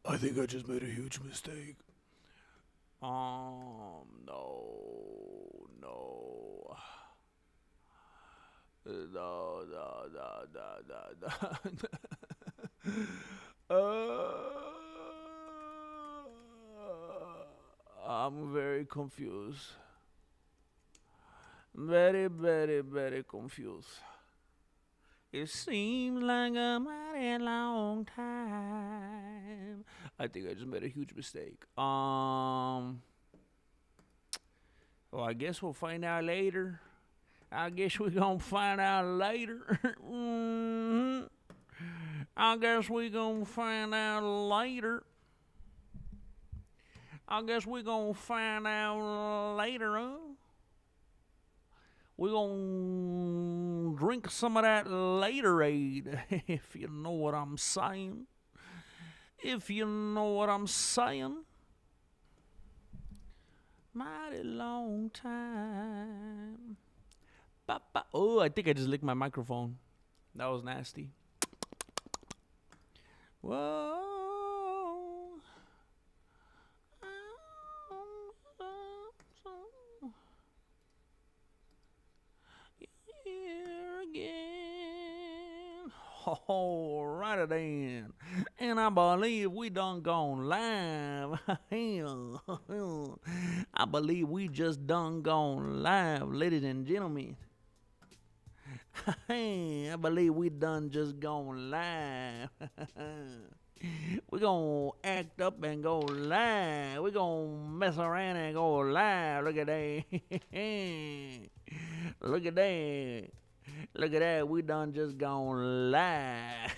I think I just made a huge mistake. No, no. No, no, no, no, no, no. I'm very confused. Very, very, very confused. It seems like a mighty long time. I think I just made a huge mistake. Well, I guess we'll find out later. I guess we're gonna find out later. I guess we're gonna find out later. I guess we're gonna find out later, huh? We're gonna drink some of that Laterade, if you know what I'm saying. If you know what I'm saying. Mighty long time. Oh, I think I just licked my microphone. That was nasty. Whoa. Here again. All right then. And I believe we done gone live. I believe we just done gone live, ladies and gentlemen. I believe we done just gone live. We're gonna act up and go live. We're gonna mess around and go live. Look at that. Look at that. Look at that. We done just gone live.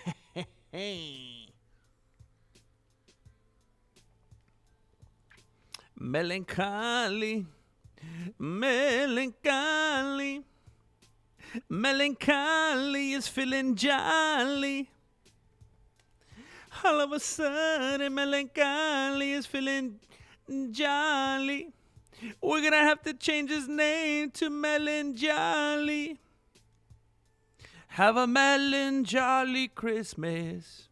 Melancholy. Melancholy. Melancholy is feeling jolly. All of a sudden, melancholy is feeling jolly. We're gonna have to change his name to Melancholy. Have a melancholy Christmas.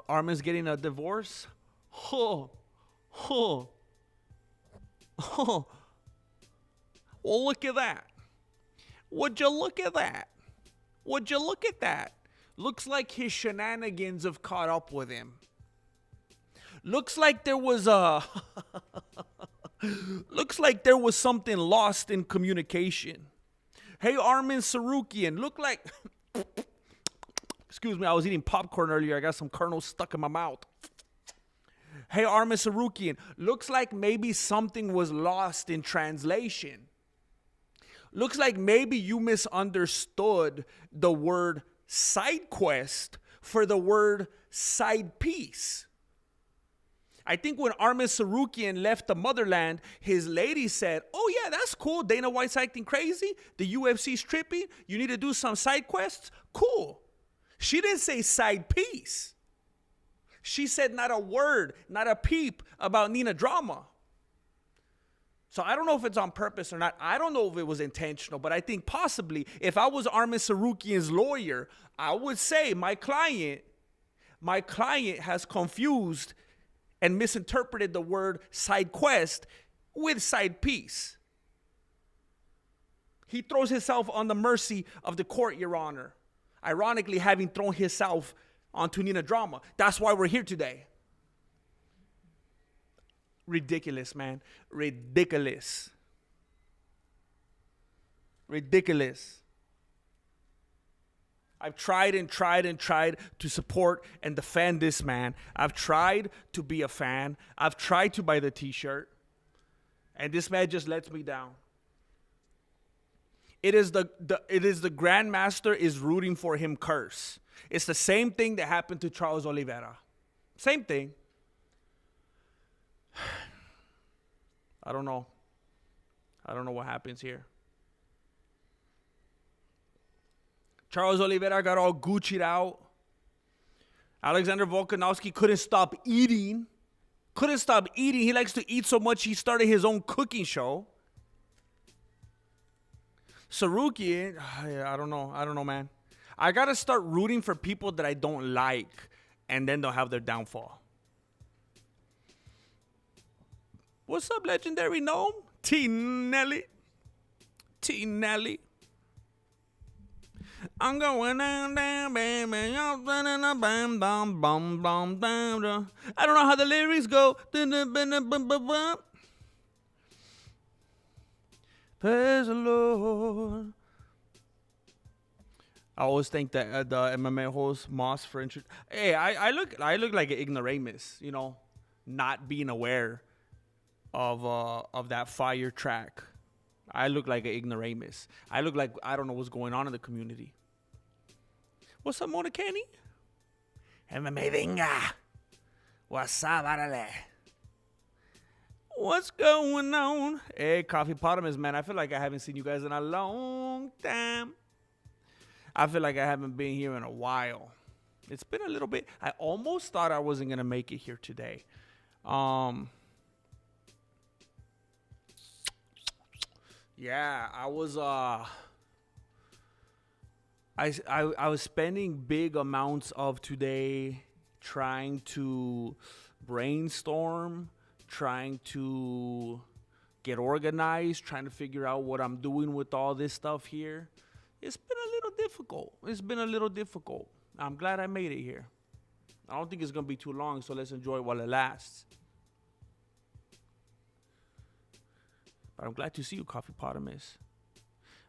Armin's getting a divorce. Oh, oh, oh. Well, look at that. Would you look at that? Would you look at that? Looks like his shenanigans have caught up with him. Looks like there was looks like there was something lost in communication. Hey, Armin Sarukian, look like excuse me, I was eating popcorn earlier. I got some kernels stuck in my mouth. Hey, Armin Sarukian, looks like maybe something was lost in translation. Looks like maybe you misunderstood the word side quest for the word side piece. I think when Armin Sarukian left the motherland, his lady said, oh yeah, that's cool. Dana White's acting crazy. The UFC's tripping. You need to do some side quests. Cool. She didn't say side piece. She said not a word, not a peep about Nina Drama. So I don't know if it's on purpose or not. I don't know if it was intentional, but I think possibly if I was Armin Sarukian's lawyer, I would say my client has confused and misinterpreted the word side quest with side piece. He throws himself on the mercy of the court, Your Honor. Ironically, having thrown himself onto Nina Drama. That's why we're here today. Ridiculous, man. Ridiculous. Ridiculous. I've tried and tried and tried to support and defend this man. I've tried to be a fan. I've tried to buy the t-shirt. And this man just lets me down. It is the Grandmaster is rooting for him curse. It's the same thing that happened to Charles Oliveira. Same thing. I don't know. I don't know what happens here. Charles Oliveira got all Gucci'd out. Alexander Volkanovski couldn't stop eating. Couldn't stop eating. He likes to eat so much he started his own cooking show. Sarukian, I don't know, man. I gotta start rooting for people that I don't like, and then they'll have their downfall. What's up, legendary gnome? T Nelly. I'm going down, baby. I don't know how the lyrics go. Praise the Lord. I always think that the MMA host Moss for intro. Hey, I look like an ignoramus, you know, not being aware of that fire track. I look like an ignoramus. I look like I don't know what's going on in the community. What's up, Mona Kenny? MMA Venga. What's up, Arale? What's going on? Hey, Coffee Potamus, man. I feel like I haven't seen you guys in a long time. I feel like I haven't been here in a while. It's been a little bit. I almost thought I wasn't going to make it here today. Yeah, I was I was spending big amounts of today trying to brainstorm, trying to get organized, trying to figure out what I'm doing with all this stuff here. It's been a little difficult. I'm glad I made it here. I don't think it's going to be too long, so let's enjoy it while it lasts. But I'm glad to see you, Coffee Potamus.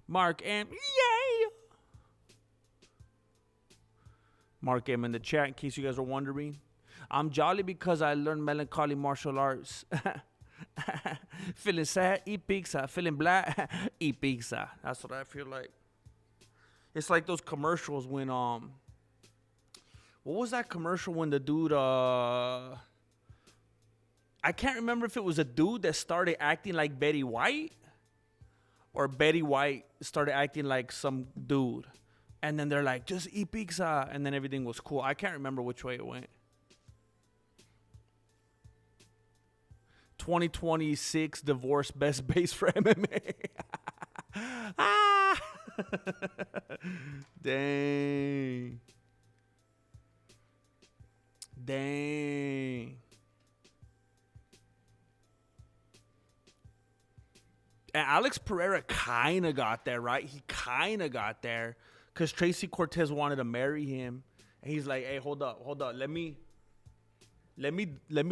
Mark M. Yay! Mark M in the chat, in case you guys are wondering. I'm jolly because I learned melancholy martial arts. Feeling sad, eat pizza. Feeling black, eat pizza. That's what I feel like. It's like those commercials when what was that commercial when the dude I can't remember if it was a dude that started acting like Betty White or Betty White started acting like some dude. And then they're like, just eat pizza. And then everything was cool. I can't remember which way it went. 2026 divorce best base for MMA. Ah! Dang. And Alex Pereira kind of got there, right? He kind of got there because Tracy Cortez wanted to marry him. And he's like, hey, hold up. Let me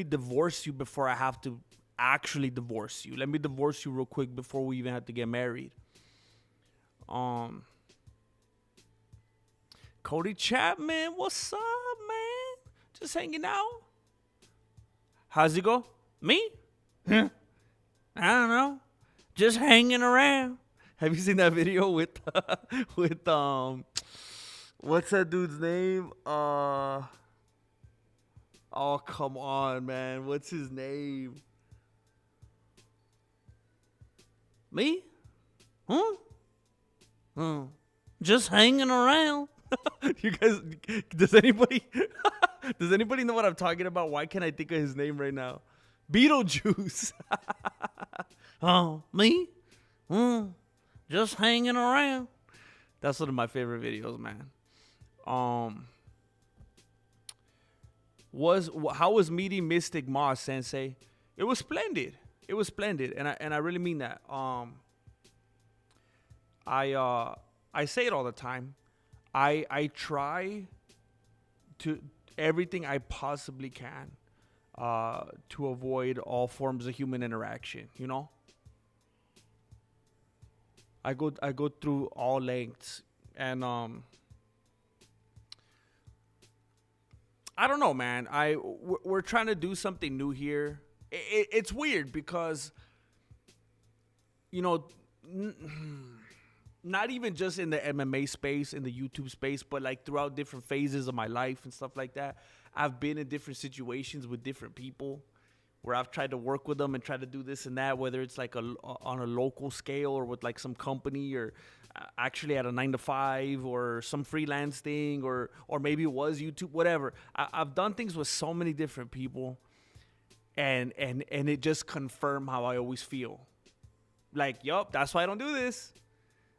divorce you before I have to actually divorce you. Let me divorce you real quick before we even have to get married. Cody Chapman, what's up, man? Just hanging out. How's it go? Me? I don't know. Just hanging around. Have you seen that video with what's that dude's name? Oh, come on, man. What's his name? Me? Just hanging around. You guys, does anybody know what I'm talking about? Why can't I think of his name right now? Beetlejuice. Oh, me? Just hanging around. That's one of my favorite videos, man. How was meeting Mystic Moss, Sensei? It was splendid. And I really mean that. I say it all the time. I try to everything I possibly can to avoid all forms of human interaction, you know? I go through all lengths, and I don't know, man. We're trying to do something new here. It's weird because, you know, not even just in the MMA space, in the YouTube space, but like throughout different phases of my life and stuff like that, I've been in different situations with different people where I've tried to work with them and try to do this and that, whether it's like on a local scale or with like some company or actually at a 9-to-5 or some freelance thing or maybe it was YouTube, whatever. I've done things with so many different people. and it just confirmed how I always feel. Like, yup, that's why I don't do this.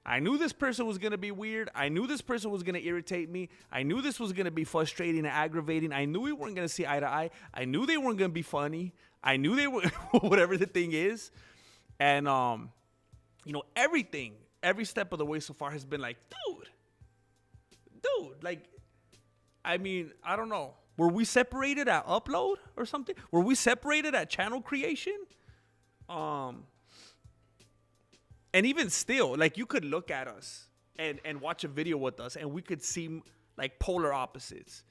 I knew this person was going to be weird. I knew this person was going to irritate me. I knew this was going to be frustrating and aggravating. I knew we weren't going to see eye to eye. I knew they weren't going to be funny. I knew they were, whatever the thing is. And, everything, every step of the way so far has been like, dude, like, I mean, I don't know. Were we separated at upload or something? Were we separated at channel creation? And even still, like, you could look at us and watch a video with us, and we could seem like polar opposites.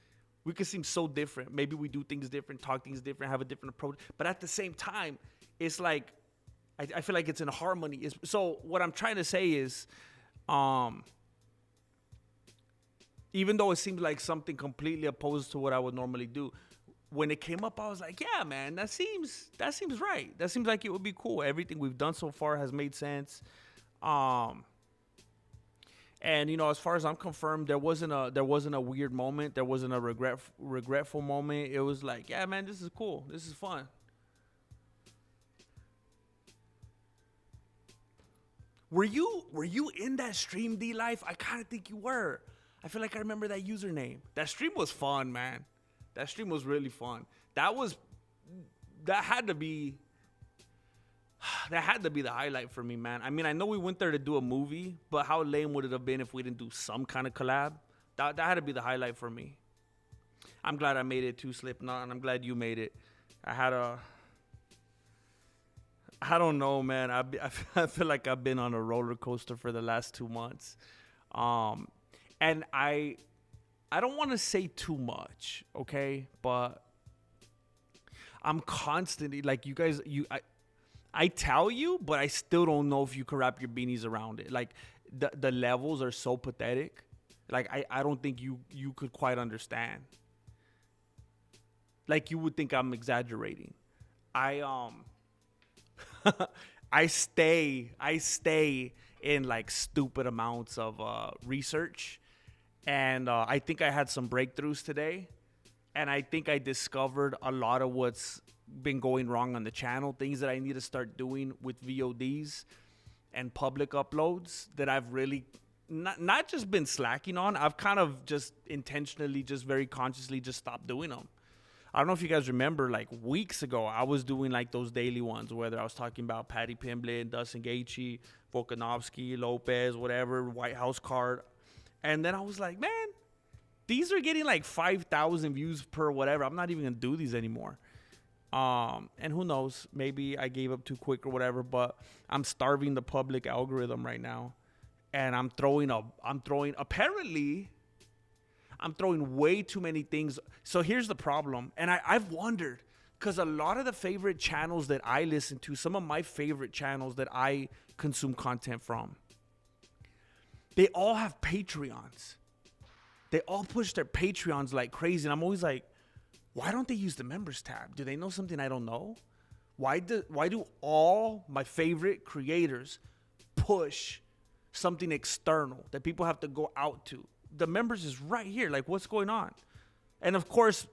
We could seem so different. Maybe we do things different, talk things different, have a different approach. But at the same time, it's like, I feel like it's in harmony. So what I'm trying to say is, even though it seems like something completely opposed to what I would normally do, when it came up, I was like, yeah, man, that seems right. That seems like it would be cool. Everything we've done so far has made sense. And as far as I'm confirmed, there wasn't a weird moment. There wasn't a regretful moment. It was like, yeah, man, this is cool. This is fun. Were you in that stream, D Life? I kind of think you were. I feel like I remember that username. That stream was fun, man. That stream was really fun. That had to be the highlight for me, man. I mean, I know we went there to do a movie, but how lame would it have been if we didn't do some kind of collab? That had to be the highlight for me. I'm glad I made it too, Slipknot, and I'm glad you made it. I don't know, man. I feel like I've been on a roller coaster for the last 2 months. And I don't want to say too much, okay? But I'm constantly, like, you guys, I tell you, but I still don't know if you can wrap your beanies around it. Like, the levels are so pathetic. Like, I don't think you could quite understand. Like, you would think I'm exaggerating. I stay in, like, stupid amounts of research. And I think I had some breakthroughs today. And I think I discovered a lot of what's been going wrong on the channel. Things that I need to start doing with VODs and public uploads that I've really not just been slacking on. I've kind of just intentionally, just very consciously just stopped doing them. I don't know if you guys remember, like, weeks ago, I was doing, like, those daily ones, whether I was talking about Paddy Pimblett, Dustin Gaethje, Volkanovski, Lopez, whatever, White House card. And then I was like, man, these are getting like 5,000 views per whatever. I'm not even going to do these anymore. And who knows, maybe I gave up too quick or whatever, but I'm starving the public algorithm right now. And I'm throwing way too many things. So here's the problem. And I've wondered, because a lot of the favorite channels that I listen to, some of my favorite channels that I consume content from, they all have Patreons. They all push their Patreons like crazy. And I'm always like, why don't they use the members tab? Do they know something I don't know? Why do all my favorite creators push something external that people have to go out to? The members is right here. Like, what's going on? And of course,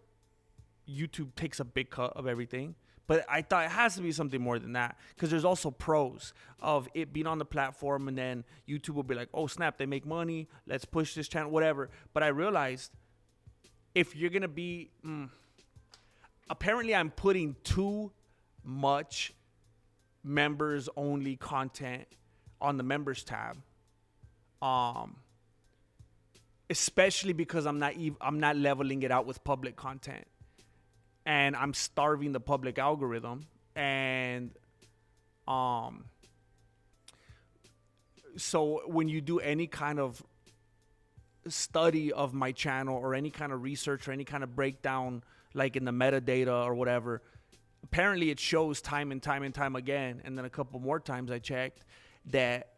YouTube takes a big cut of everything. But I thought it has to be something more than that, because there's also pros of it being on the platform, and then YouTube will be like, oh, snap, they make money. Let's push this channel, whatever. But I realized if you're going to be apparently I'm putting too much members-only content on the members tab, especially because I'm not leveling it out with public content. And I'm starving the public algorithm. And so when you do any kind of study of my channel or any kind of research or any kind of breakdown, like in the metadata or whatever, apparently it shows time and time and time again. And then a couple more times I checked that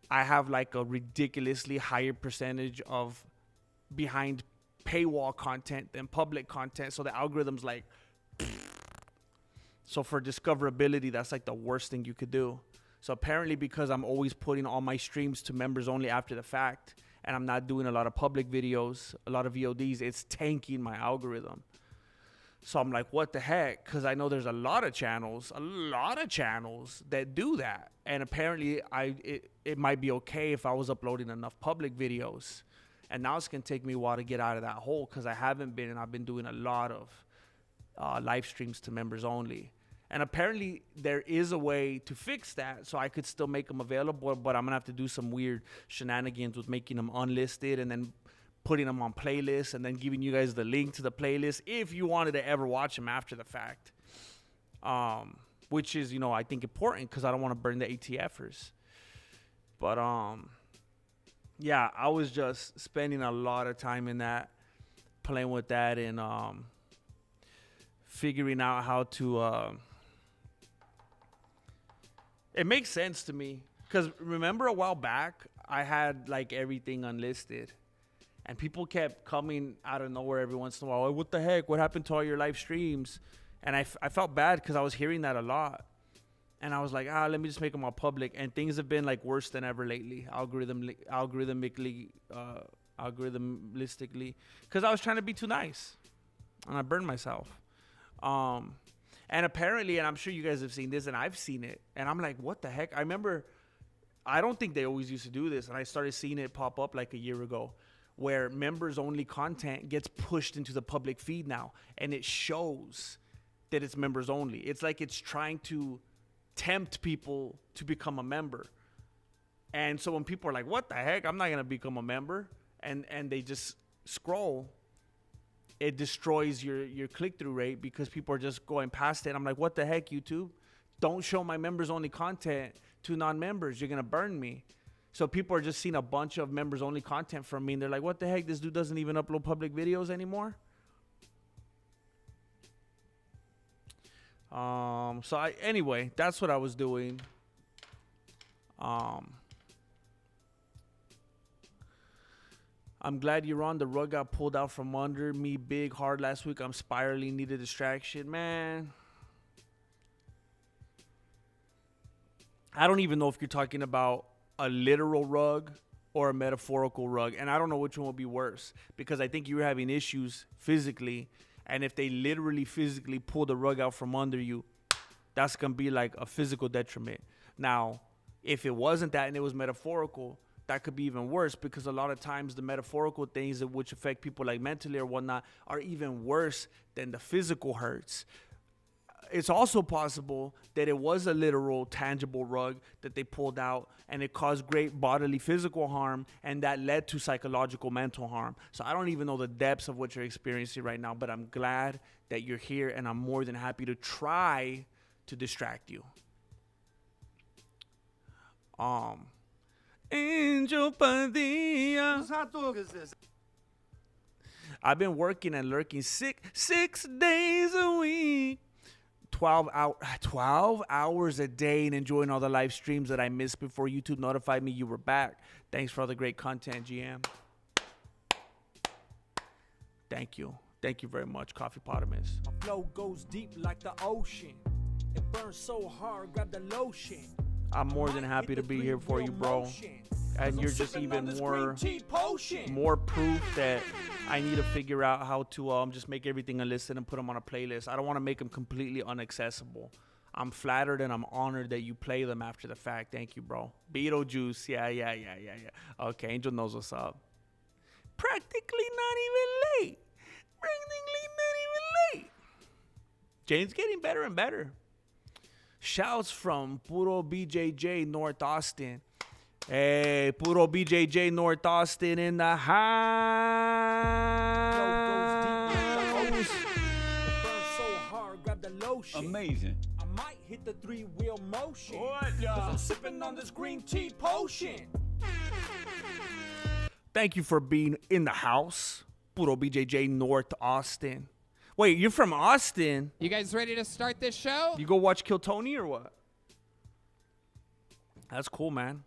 I have like a ridiculously higher percentage of behind paywall content than public content. So the algorithm's like, so for discoverability, that's like the worst thing you could do. So apparently, because I'm always putting all my streams to members only after the fact, and I'm not doing a lot of public videos, a lot of VODs, it's tanking my algorithm. So I'm like, what the heck? Because I know there's a lot of channels that do that. And apparently it might be okay if I was uploading enough public videos. And now it's going to take me a while to get out of that hole because I haven't been, and I've been doing a lot of live streams to members only. And apparently there is a way to fix that so I could still make them available, but I'm going to have to do some weird shenanigans with making them unlisted and then putting them on playlists and then giving you guys the link to the playlist if you wanted to ever watch them after the fact. Which is, you know, I think important because I don't want to burn the ATFers. But, yeah, I was just spending a lot of time in that, playing with that and figuring out how to... It makes sense to me because remember a while back, I had like everything unlisted. And people kept coming out of nowhere every once in a while. What the heck? What happened to all your live streams? And I felt bad because I was hearing that a lot. And I was like, let me just make them all public. And things have been like worse than ever lately, algorithmically, because I was trying to be too nice. And I burned myself. And apparently, and I'm sure you guys have seen this, and I've seen it. And I'm like, what the heck? I remember, I don't think they always used to do this. And I started seeing it pop up like a year ago, where members-only content gets pushed into the public feed now, and it shows that it's members-only. It's like it's trying to tempt people to become a member. And so when people are like, what the heck? I'm not going to become a member, and they just scroll, it destroys your click-through rate because people are just going past it. I'm like, what the heck, YouTube? Don't show my members-only content to non-members. You're going to burn me. So people are just seeing a bunch of members-only content from me, and they're like, what the heck? This dude doesn't even upload public videos anymore? Anyway, that's what I was doing. I'm glad you're on. The rug got pulled out from under me big hard last week. I'm spiraling, need a distraction. Man, I don't even know if you're talking about a literal rug or a metaphorical rug. And I don't know which one will be worse because I think you're having issues physically. And if they literally physically pull the rug out from under you, that's going to be like a physical detriment. Now, if it wasn't that and it was metaphorical, that could be even worse because a lot of times the metaphorical things that which affect people like mentally or whatnot are even worse than the physical hurts. It's also possible that it was a literal, tangible rug that they pulled out and it caused great bodily physical harm and that led to psychological mental harm. So I don't even know the depths of what you're experiencing right now, but I'm glad that you're here and I'm more than happy to try to distract you. Angel Padilla. I've been working and lurking 6 days a week. 12 hours a day and enjoying all the live streams that I missed before YouTube notified me you were back. Thanks for all the great content, GM. Thank you. Thank you very much, Coffee Potamus. My flow goes deep like the ocean. It burns so hard, grab the lotion. I'm more than happy to be here for you, bro. And you're just even more proof that I need to figure out how to just make everything unlisted and put them on a playlist. I don't want to make them completely inaccessible. I'm flattered and I'm honored that you play them after the fact. Thank you, bro. Beetlejuice. Yeah. Okay, Angel knows what's up. Practically not even late. Jane's getting better and better. Shouts from Puro BJJ North Austin. Hey, Puro BJJ North Austin in the house. Amazing. I might hit the 3-wheel motion. Cause I'm sipping on this green tea potion. Thank you for being in the house. Puro BJJ North Austin. Wait, you're from Austin? You guys ready to start this show? You go watch Kill Tony or what? That's cool, man.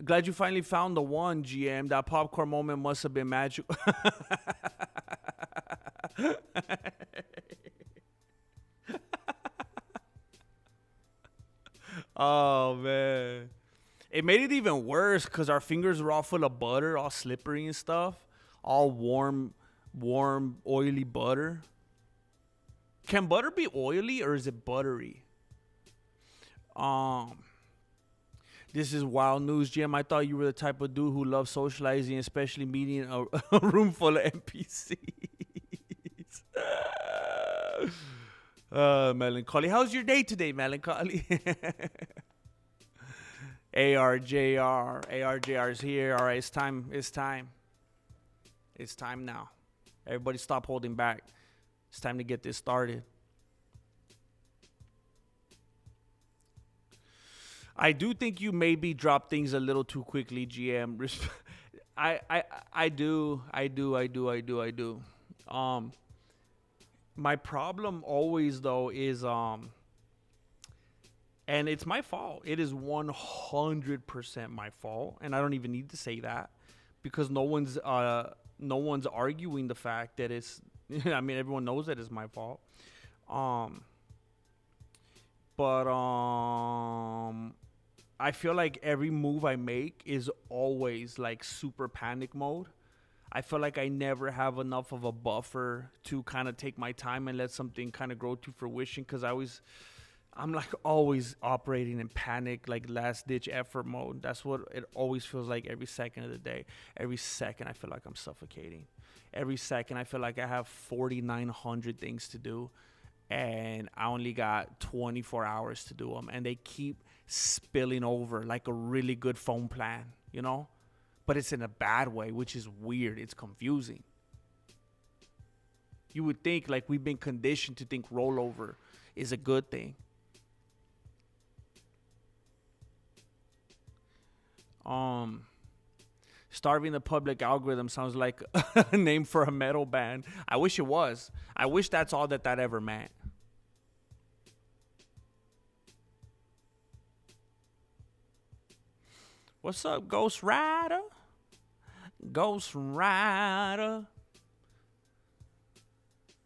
Glad you finally found the one, GM. That popcorn moment must have been magical. Oh, man. It made it even worse because our fingers were all full of butter, all slippery and stuff. All warm, oily butter. Can butter be oily or is it buttery? This is wild news, Jim. I thought you were the type of dude who loves socializing, especially meeting a room full of NPCs. Melancholy. How's your day today, Melancholy? ARJR. ARJR's here. All right, it's time. It's time. It's time now. Everybody stop holding back. It's time to get this started. I do think you maybe drop things a little too quickly, GM. I do. My problem always though is and it's my fault. It is 100% my fault, and I don't even need to say that because no one's arguing the fact that it's. I mean, everyone knows that it's my fault. But I feel like every move I make is always like super panic mode. I feel like I never have enough of a buffer to kind of take my time and let something kind of grow to fruition because I'm like always operating in panic, like last ditch effort mode. That's what it always feels like every second of the day. Every second I feel like I'm suffocating. Every second I feel like I have 4,900 things to do and I only got 24 hours to do them. And they keep spilling over like a really good phone plan, you know? But it's in a bad way, which is weird. It's confusing. You would think like we've been conditioned to think rollover is a good thing. Starving the public algorithm sounds like a name for a metal band. I wish it was. I wish that's all that ever meant. What's up, Ghost Rider? Ghost Rider.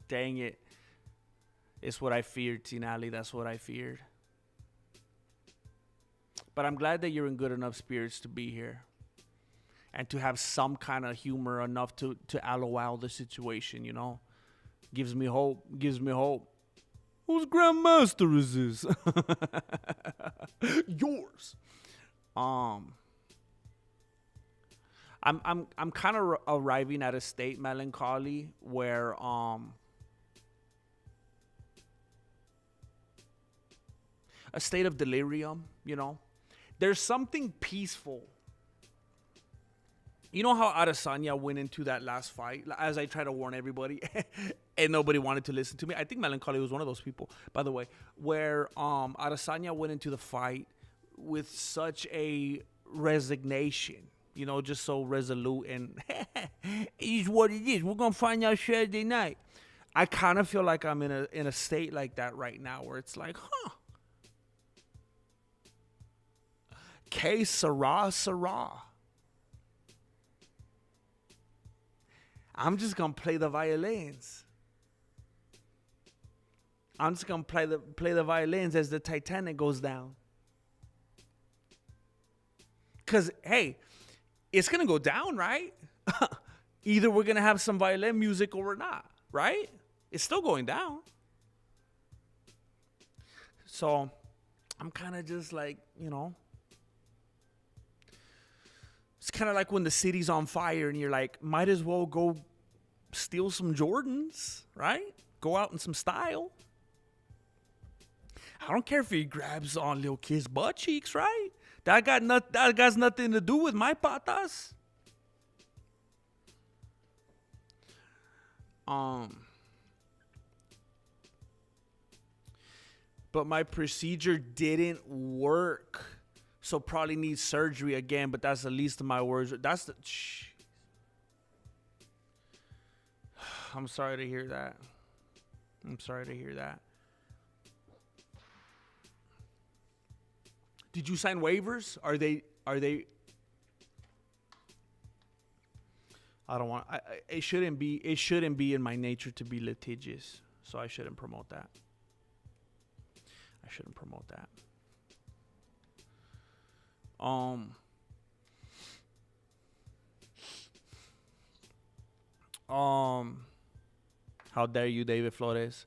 Dang it. It's what I feared, Tinali. That's what I feared. But I'm glad that you're in good enough spirits to be here. And to have some kind of humor enough to LOL the situation, you know? Gives me hope. Gives me hope. Whose Grandmaster is this? Yours. I'm kind of arriving at a state, Melancholy, where a state of delirium, you know? There's something peaceful. You know how Adesanya went into that last fight, as I try to warn everybody, and nobody wanted to listen to me? I think Melancholy was one of those people, by the way, where Adesanya went into the fight with such a resignation, you know, just so resolute and it is what it is. We're going to find out Saturday night. I kind of feel like I'm in a state like that right now where it's like, Que sera. I'm just going to play the violins. I'm just going to play the violins as the Titanic goes down. Because, hey, it's going to go down, right? Either we're going to have some violin music or we're not, right? It's still going down. So I'm kind of just like, you know. It's kind of like when the city's on fire and you're like, might as well go steal some Jordans, right? Go out in some style. I don't care if he grabs on little kid's butt cheeks, right? That got nothing to do with my patas. But my procedure didn't work. So probably need surgery again, but that's the least of my worries. I'm sorry to hear that. Did you sign waivers? Are they I don't want it shouldn't be in my nature to be litigious. So I shouldn't promote that. How dare you, David Flores?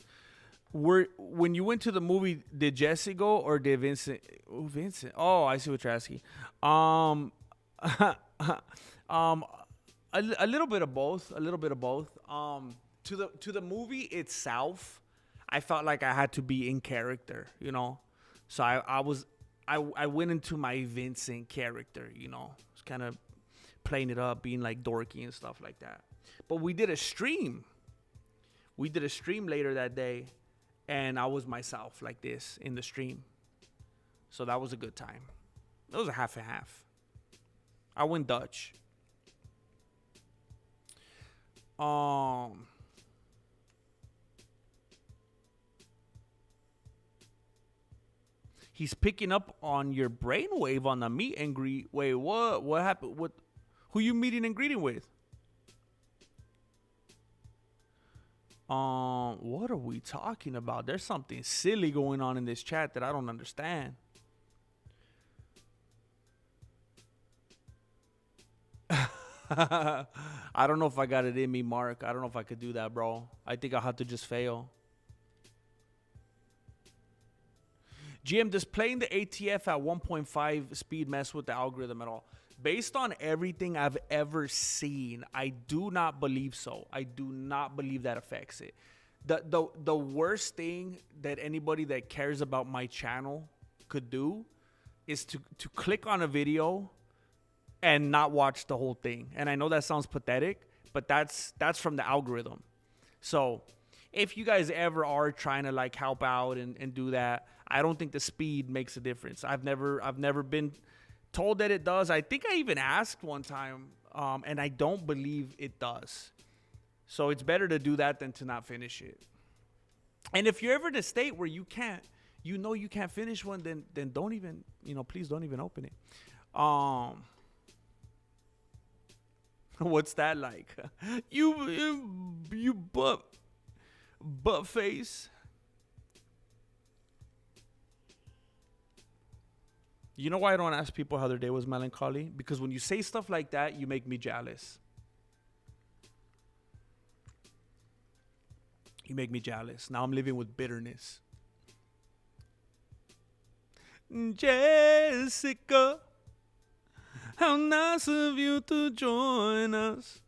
when you went to the movie, did Jesse go or did Vincent? Oh, Vincent. Oh, I see what you're asking. A little bit of both. A little bit of both. To the movie itself, I felt like I had to be in character, you know. So I went into my Vincent character, you know. It's kind of playing it up, being like dorky and stuff like that. But we did a stream. We did a stream later that day, and I was myself like this in the stream. So that was a good time. It was a half and half. I went Dutch. He's picking up on your brainwave on the meet and greet. Wait, what? What happened? What? Who you meeting and greeting with? What are we talking about? There's something silly going on in this chat that I don't understand. I don't know if I got it in me, Mark. I don't know if I could do that, bro. I think I'll have to just fail. GM, does playing the ATF at 1.5 speed mess with the algorithm at all? Based on everything I've ever seen, I do not believe so. I do not believe that affects it. The worst thing that anybody that cares about my channel could do is to click on a video and not watch the whole thing. And I know that sounds pathetic, but that's from the algorithm. So if you guys ever are trying to like help out and do that, I don't think the speed makes a difference. I've never been told that it does. I think I even asked one time, and I don't believe it does. So it's better to do that than to not finish it. And if you're ever in a state where you can't finish one, then don't even, please don't even open it. What's that like? You butt face. You know why I don't ask people how their day was melancholy? Because when you say stuff like that, you make me jealous. You make me jealous. Now I'm living with bitterness. Jessica, how nice of you to join us.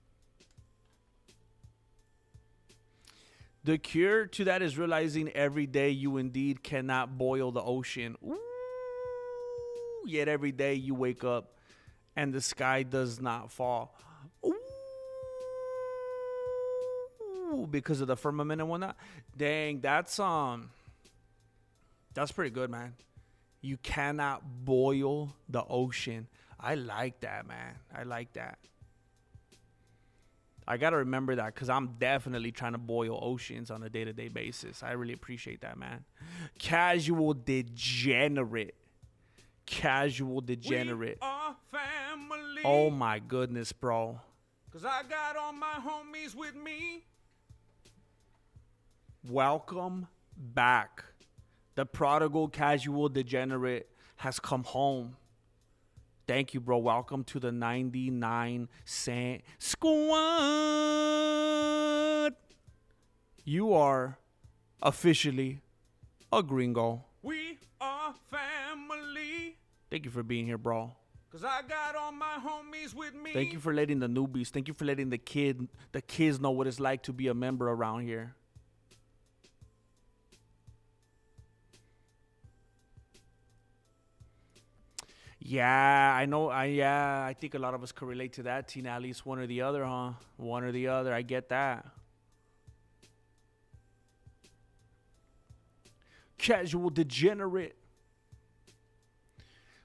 The cure to that is realizing every day you indeed cannot boil the ocean. Ooh. Yet every day you wake up and the sky does not fall. Ooh, because of the firmament and whatnot. Dang, that's pretty good, man. You cannot boil the ocean. I like that, man. I like that. I got to remember that because I'm definitely trying to boil oceans on a day-to-day basis. I really appreciate that, man. Casual degenerate. Casual degenerate. We are family. Oh my goodness, bro. Cause I got all my homies with me. Welcome back. The prodigal casual degenerate has come home. Thank you, bro. Welcome to the 99-cent squad. You are officially a gringo. We are family. Thank you for being here, bro. Cause I got all my homies with me. Thank you for letting the newbies, thank you for letting the kids know what it's like to be a member around here. Yeah, I know. I think a lot of us could relate to that, Tina. At least one or the other, huh? One or the other. I get that. Casual degenerate.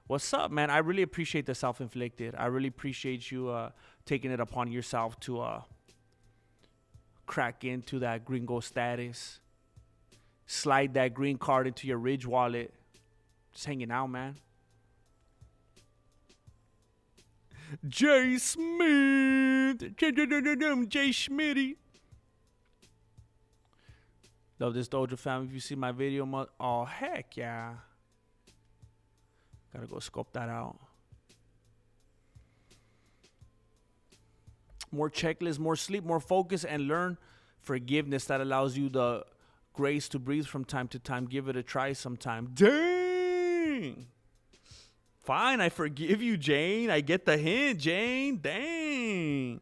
What's up, man? I really appreciate the self-inflicted. I really appreciate you taking it upon yourself to crack into that gringo status. Slide that green card into your Ridge wallet. Just hanging out, man. Jay Smith. Jay Schmitty. Love this Doja fam. If you see my video, oh, heck yeah. Gotta go scope that out. More checklist, more sleep, more focus, and learn forgiveness that allows you the grace to breathe from time to time. Give it a try sometime. Dang. Fine, I forgive you, Jane. I get the hint, Jane. Dang.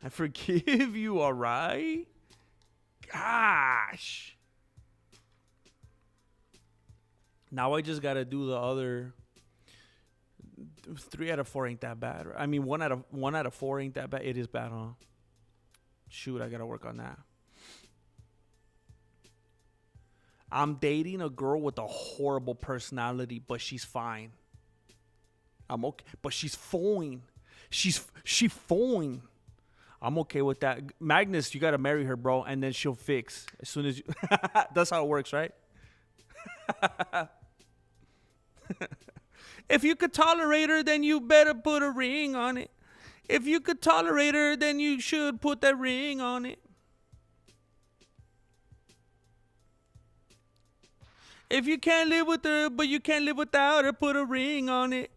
I forgive you, all right? Gosh. Now I just got to do the other. 3 out of 4 ain't that bad. I mean, 1 out of 4 ain't that bad. It is bad, huh? Shoot, I got to work on that. I'm dating a girl with a horrible personality, but she's fine. I'm okay, but she's fine. She fine. I'm okay with that. Magnus, you got to marry her, bro, and then she'll fix as soon as you. That's how it works, right? If you could tolerate her, then you better put a ring on it. If you could tolerate her, then you should put that ring on it. If you can't live with her, but you can't live without her, put a ring on it.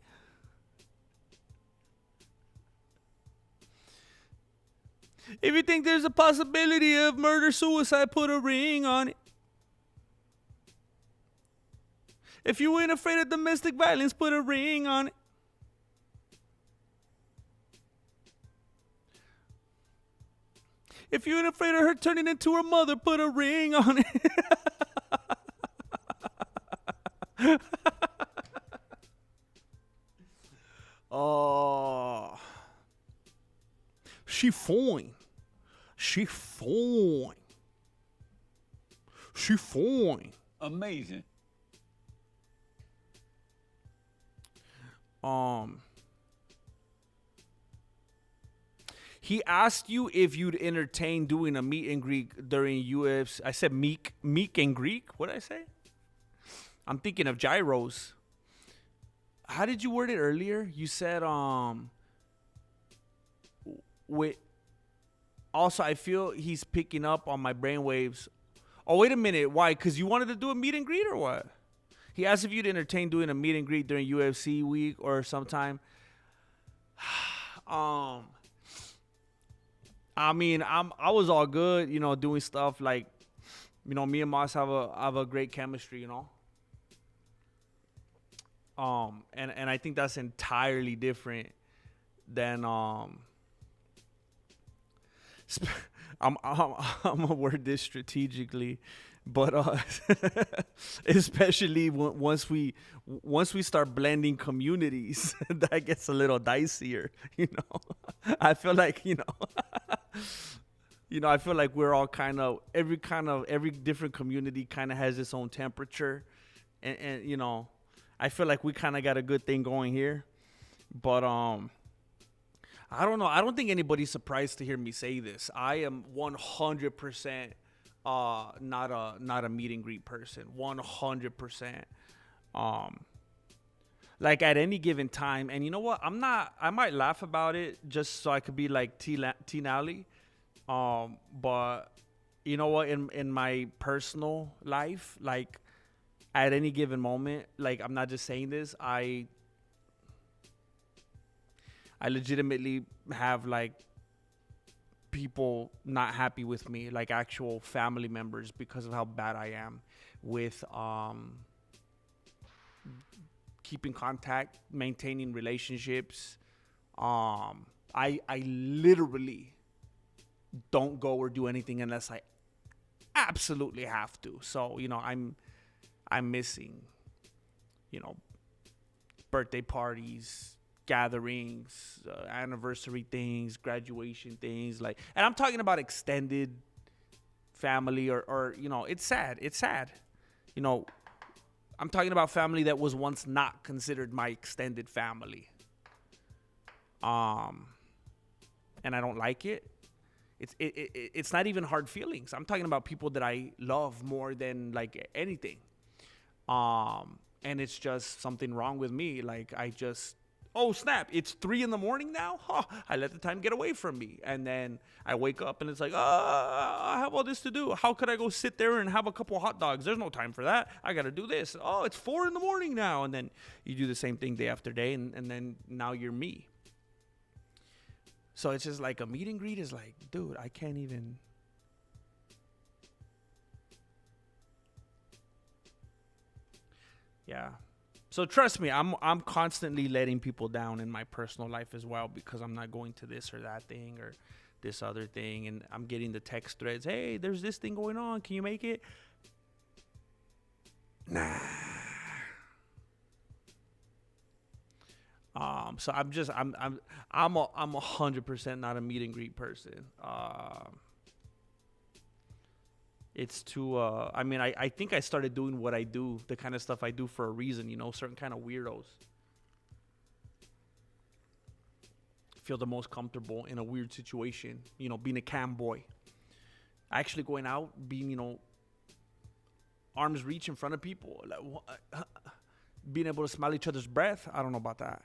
If you think there's a possibility of murder, suicide, put a ring on it. If you ain't afraid of domestic violence, put a ring on it. If you ain't afraid of her turning into her mother, put a ring on it. Oh. She fine. She fine. She fine. Amazing. He asked you if you'd entertain doing a meet and greet during UFC. I said meek and Greek. What did I say? I'm thinking of gyros. How did you word it earlier? You said wait. Also, I feel he's picking up on my brainwaves. Oh, wait a minute. Why? Because you wanted to do a meet and greet or what? He asked if you'd entertain doing a meet and greet during UFC week or sometime. I mean, I was all good, you know, doing stuff like, you know, me and Moss have a great chemistry, you know. And I think that's entirely different than I'm gonna word this strategically, but especially once we start blending communities, that gets a little dicier, you know. I feel like, you know, I feel like we're all every different community kind of has its own temperature, and you know, I feel like we kind of got a good thing going here, but I don't know. I don't think anybody's surprised to hear me say this. I am 100% not a meet and greet person. 100%. Like at any given time, and you know what? I might laugh about it just so I could be like T Nally. But you know what? In my personal life, like at any given moment, like I'm not just saying this, I legitimately have like people not happy with me, like actual family members, because of how bad I am with keeping contact, maintaining relationships. I literally don't go or do anything unless I absolutely have to. So, you know, I'm missing, you know, birthday parties, gatherings, anniversary things, graduation things, like, and I'm talking about extended family or you know, it's sad, you know, I'm talking about family that was once not considered my extended family, and I don't like it. It's not even hard feelings. I'm talking about people that I love more than like anything, and it's just something wrong with me. Like oh snap, it's 3 a.m. now? Huh, I let the time get away from me. And then I wake up and it's like, I have all this to do. How could I go sit there and have a couple of hot dogs? There's no time for that. I got to do this. Oh, it's 4 a.m. now. And then you do the same thing day after day. And then now you're me. So it's just like a meet and greet is like, dude, I can't even. Yeah. So trust me, I'm constantly letting people down in my personal life as well because I'm not going to this or that thing or this other thing, and I'm getting the text threads. Hey, there's this thing going on. Can you make it? Nah. So I'm 100% not a meet and greet person. It's too, I mean, I think I started doing what I do, the kind of stuff I do for a reason, you know, certain kind of weirdos. Feel the most comfortable in a weird situation, you know, being a cam boy. Actually going out, being, you know, arms reach in front of people, like, being able to smell each other's breath. I don't know about that.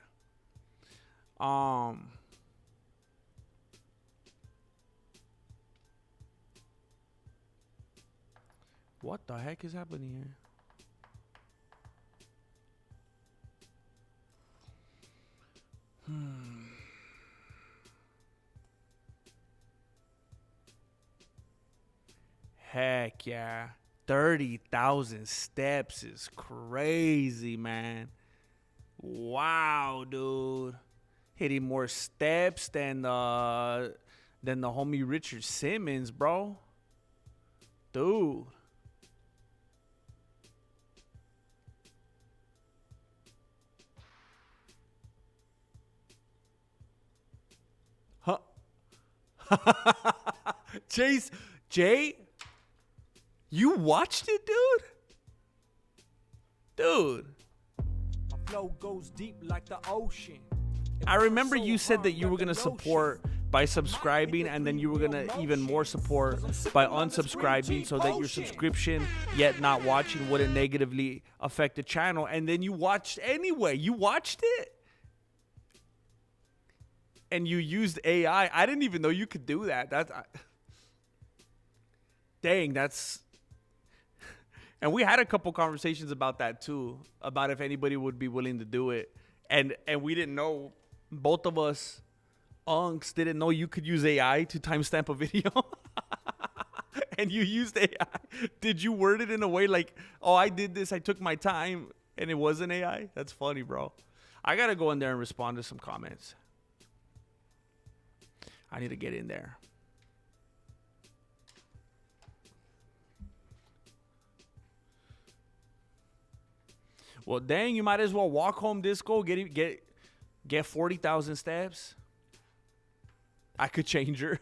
What the heck is happening here? Heck yeah. 30,000 steps is crazy, man. Wow, dude. Hitting more steps than the homie Richard Simmons, bro. Dude. Huh. Jay, you watched it, dude? Dude. My flow goes deep like the ocean. I remember you said that you were going to support by subscribing, and then you were going to even more support by unsubscribing so that your subscription yet not watching wouldn't negatively affect the channel. And then you watched anyway. You watched it. And you used AI. I didn't even know you could do that. Dang, that's... And we had a couple conversations about that too, about if anybody would be willing to do it. And we didn't know, both of us unks didn't know you could use AI to timestamp a video. And you used AI. Did you word it in a way like, oh, I did this, I took my time, and it wasn't AI? That's funny, bro. I got to go in there and respond to some comments. I need to get in there. Well, dang, you might as well walk home disco, get 40,000 steps. I could change her.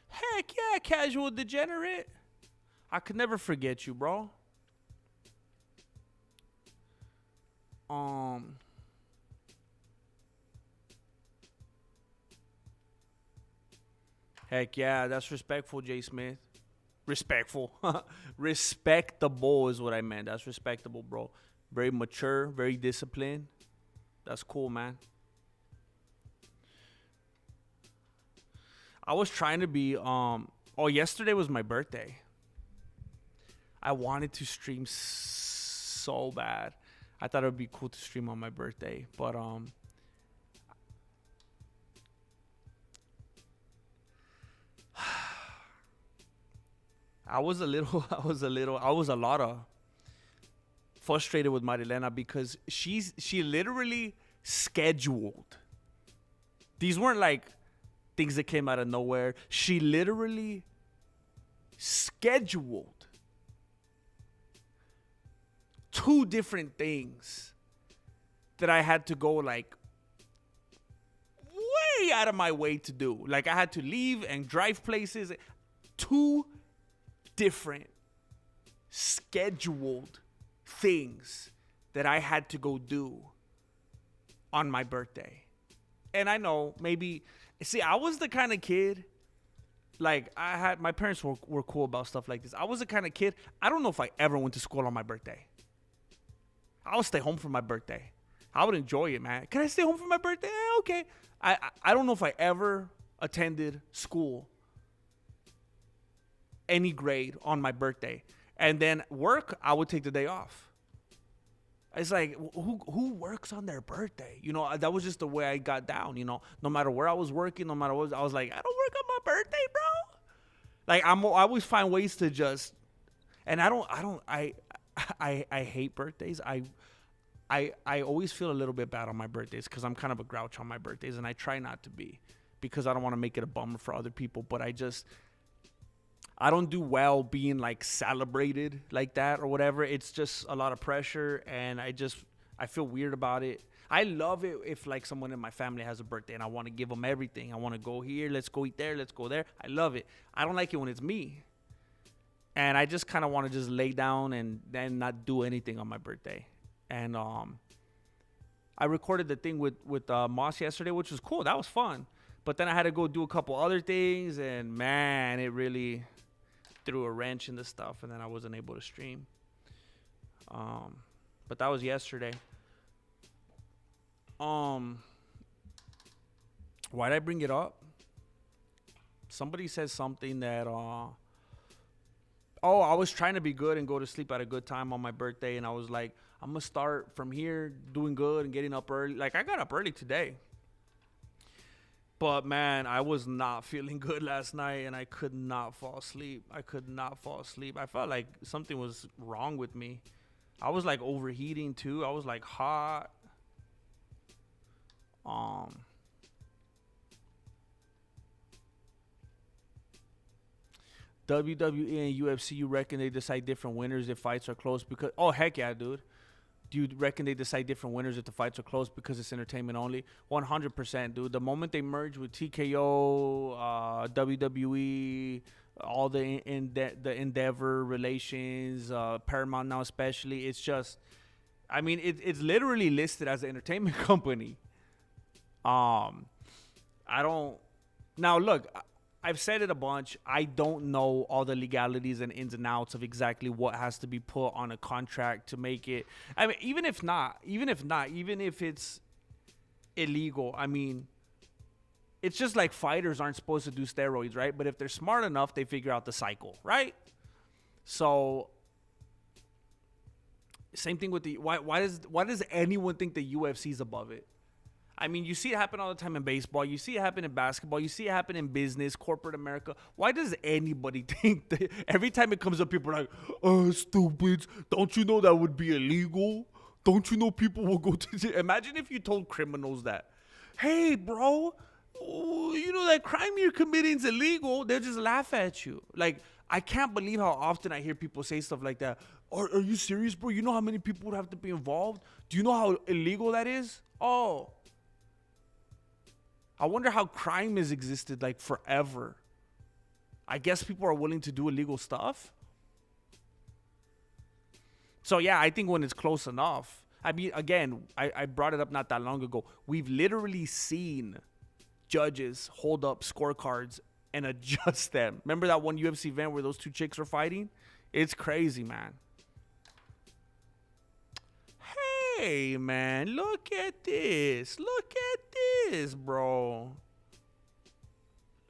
Heck yeah, casual degenerate. I could never forget you, bro. Heck yeah, that's respectful, Jay Smith. Respectful. Respectable is what I meant. That's respectable, bro. Very mature, very disciplined. That's cool, man. I was trying to be, yesterday was my birthday. I wanted to stream so bad. I thought it would be cool to stream on my birthday, but, I was a lot of frustrated with Marilena because she literally scheduled. These weren't like things that came out of nowhere. She literally scheduled 2 different things that I had to go like way out of my way to do. Like I had to leave and drive places. 2 different scheduled things that I had to go do on my birthday. And I know maybe, see, I was the kind of kid, like my parents were cool about stuff like this. I was the kind of kid, I don't know if I ever went to school on my birthday. I would stay home for my birthday. I would enjoy it, man. Can I stay home for my birthday? Yeah, okay. I don't know if I ever attended school, any grade on my birthday. And then work, I would take the day off. It's like, who works on their birthday? You know, that was just the way I got down, you know. No matter where I was working, no matter what, I was like, I don't work on my birthday, bro. Like I always find ways to just, and I hate birthdays. I always feel a little bit bad on my birthdays because I'm kind of a grouch on my birthdays, and I try not to be because I don't want to make it a bummer for other people. But I don't do well being like celebrated like that or whatever. It's just a lot of pressure, and I feel weird about it. I love it if like someone in my family has a birthday and I want to give them everything. I want to go here, let's go eat there, let's go there. I love it. I don't like it when it's me. And I just kind of want to just lay down and then not do anything on my birthday. And I recorded the thing with Moss yesterday, which was cool. That was fun. But then I had to go do a couple other things, and man, it really threw a wrench in the stuff, and then I wasn't able to stream. But that was yesterday. Why'd I bring it up? Somebody said something that I was trying to be good and go to sleep at a good time on my birthday, and I was like, I'm gonna start from here doing good and getting up early. Like I got up early today. But man, I was not feeling good last night, and I could not fall asleep. I felt like something was wrong with me. I was like overheating too. I was like hot. WWE and UFC, you reckon they decide different winners if fights are close? Because heck yeah, dude. Do you reckon they decide different winners if the fights are close because it's entertainment only? 100%, dude. The moment they merge with TKO, WWE, all the Endeavor relations, Paramount now especially, it's just, I mean, it's literally listed as an entertainment company. Now look, I've said it a bunch. I don't know all the legalities and ins and outs of exactly what has to be put on a contract to make it. I mean, even if it's illegal, I mean, it's just like fighters aren't supposed to do steroids, right? But if they're smart enough, they figure out the cycle, right? So same thing with the why does anyone think the UFC is above it? I mean, you see it happen all the time in baseball. You see it happen in basketball. You see it happen in business, corporate America. Why does anybody think that every time it comes up, people are like, oh, stupids. Don't you know that would be illegal? Don't you know people will go to jail? Imagine if you told criminals that, hey, bro, you know that crime you're committing is illegal. They'll just laugh at you. Like, I can't believe how often I hear people say stuff like that. Are you serious, bro? You know how many people would have to be involved? Do you know how illegal that is? Oh. I wonder how crime has existed like forever. I guess people are willing to do illegal stuff. So yeah, I think when it's close enough. I mean, again, I brought it up not that long ago. We've literally seen judges hold up scorecards and adjust them. Remember that one UFC event where those two chicks were fighting? It's crazy, man. Hey, man, look at this. Look at this, bro.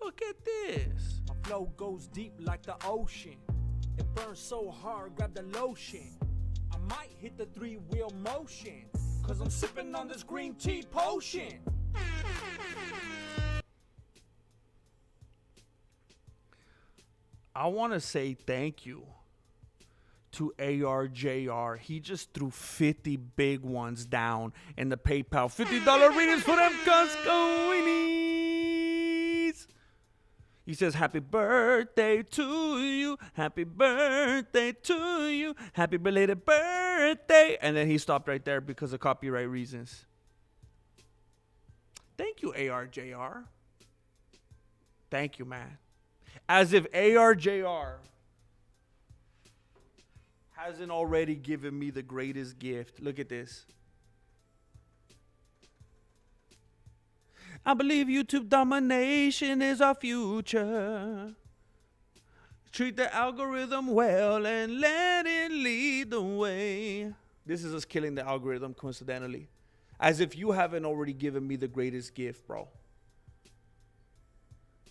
Look at this. My flow goes deep like the ocean. It burns so hard, grab the lotion. I might hit the 3-wheel motion, cause I'm sipping on this green tea potion. I want to say thank you to ARJR. He just threw 50 big ones down in the PayPal. $50 readings for them Costcoinies. He says, happy birthday to you. Happy birthday to you. Happy belated birthday. And then he stopped right there because of copyright reasons. Thank you, ARJR. Thank you, man. As if ARJR hasn't already given me the greatest gift. Look at this. I believe YouTube domination is our future. Treat the algorithm well and let it lead the way. This is us killing the algorithm, coincidentally. As if you haven't already given me the greatest gift, bro.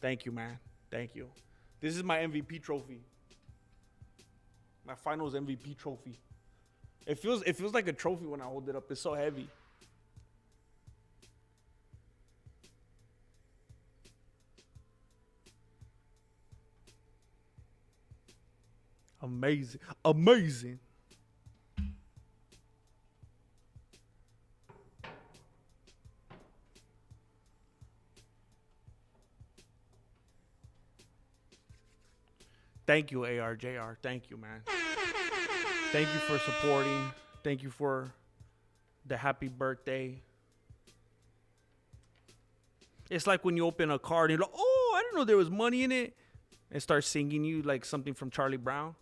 Thank you, man. Thank you. This is my MVP trophy. My finals MVP trophy. It feels like a trophy when I hold it up. It's so heavy. Amazing. Amazing. Thank you, ARJR. Thank you, man. Thank you for supporting. Thank you for the happy birthday. It's like when you open a card and you're like, oh, I didn't know there was money in it. And start singing you like something from Charlie Brown.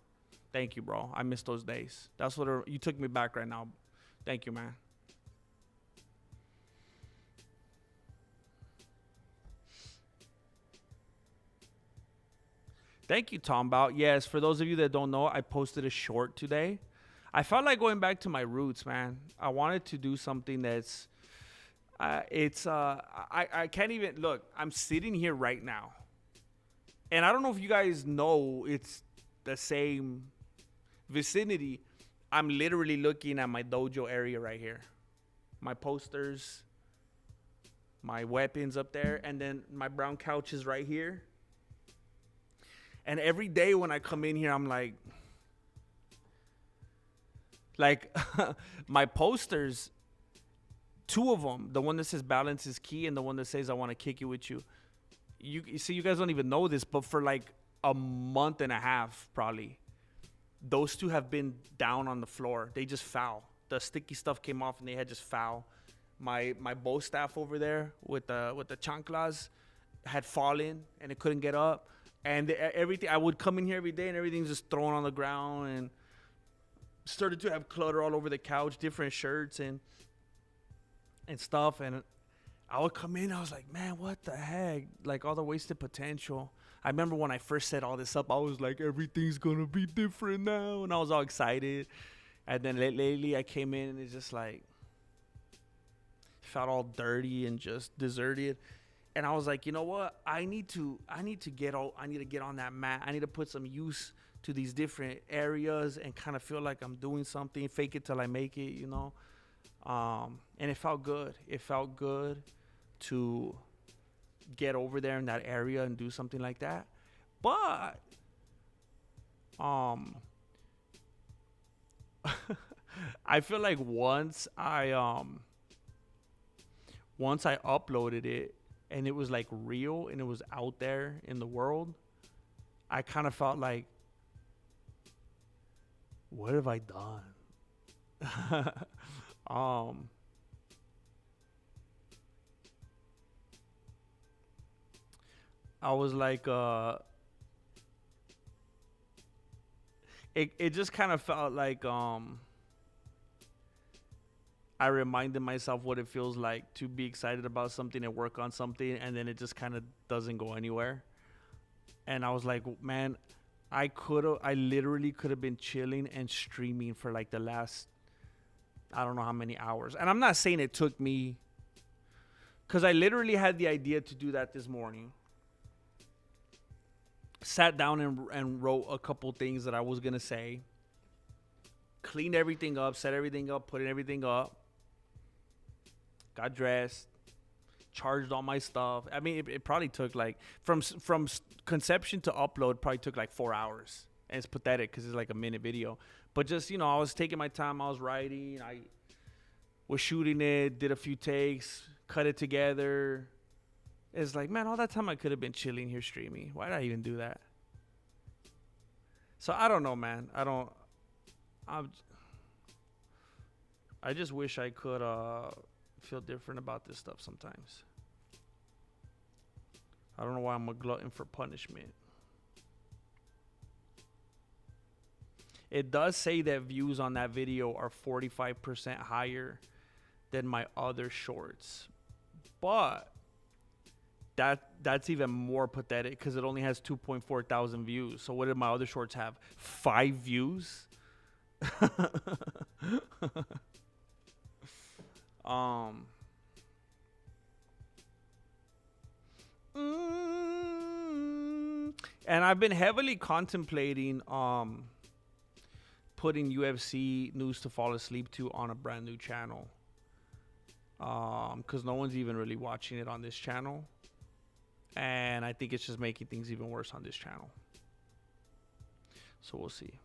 Thank you, bro. I miss those days. That's what you took me back right now. Thank you, man. Thank you, Tom Bout. Yes, for those of you that don't know, I posted a short today. I felt like going back to my roots, man. I wanted to do something that's, I can't even, look, I'm sitting here right now. And I don't know if you guys know it's the same vicinity. I'm literally looking at my dojo area right here. My posters, my weapons up there, and then my brown couch is right here. And every day when I come in here, I'm like my posters, two of them, the one that says balance is key and the one that says I want to kick it with you. You see, you guys don't even know this, but for like a month and a half, probably, those two have been down on the floor. They just foul. The sticky stuff came off and they had just foul. My bow staff over there with the chanclas had fallen and it couldn't get up. And everything, I would come in here every day and everything's just thrown on the ground and started to have clutter all over the couch, different shirts and stuff. And I would come in, I was like, man, what the heck? Like all the wasted potential. I remember when I first set all this up, I was like, everything's gonna be different now. And I was all excited. And then lately I came in and it's just like, felt all dirty and just deserted. And I was like, you know what? I need to get on that mat. I need to put some use to these different areas and kind of feel like I'm doing something, fake it till I make it, you know? And it felt good. It felt good to get over there in that area and do something like that. But I feel like once I uploaded it and it was like real and it was out there in the world, I kind of felt like, what have I done? I was like, it just kind of felt like, I reminded myself what it feels like to be excited about something and work on something, and then it just kind of doesn't go anywhere. And I was like, man, I literally could have been chilling and streaming for like the last, I don't know how many hours. And I'm not saying it took me, because I literally had the idea to do that this morning. Sat down and wrote a couple things that I was going to say. Cleaned everything up, set everything up, put everything up. Got dressed. Charged all my stuff. I mean, it probably took like, from conception to upload, probably took like 4 hours. And it's pathetic because it's like a minute video. But just, you know, I was taking my time. I was writing. I was shooting it. Did a few takes. Cut it together. It's like, man, all that time I could have been chilling here streaming. Why did I even do that? So I don't know, man. I just wish I could feel different about this stuff sometimes. I don't know why I'm a glutton for punishment. It does say that views on that video are 45% higher than my other shorts. But that's even more pathetic because it only has 2.4 thousand views. So what did my other shorts have? 5 views? And I've been heavily contemplating putting UFC News to Fall Asleep to on a brand new channel, because no one's even really watching it on this channel, and I think it's just making things even worse on this channel. So we'll see.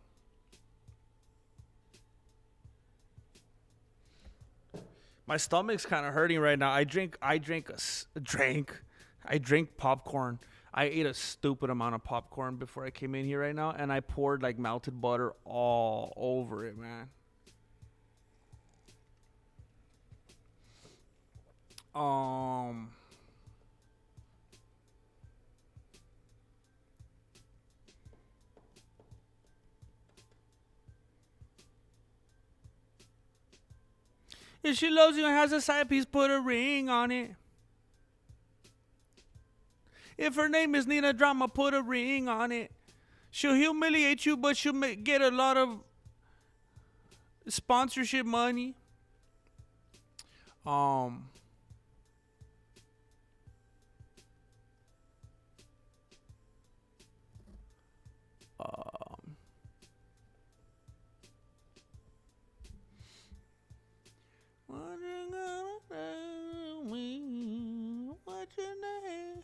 My stomach's kind of hurting right now. I drink popcorn. I ate a stupid amount of popcorn before I came in here right now, and I poured like melted butter all over it, man. If she loves you and has a side piece, put a ring on it. If her name is Nina Drama, put a ring on it. She'll humiliate you, but she'll get a lot of sponsorship money. What you gonna tell me? What's your name?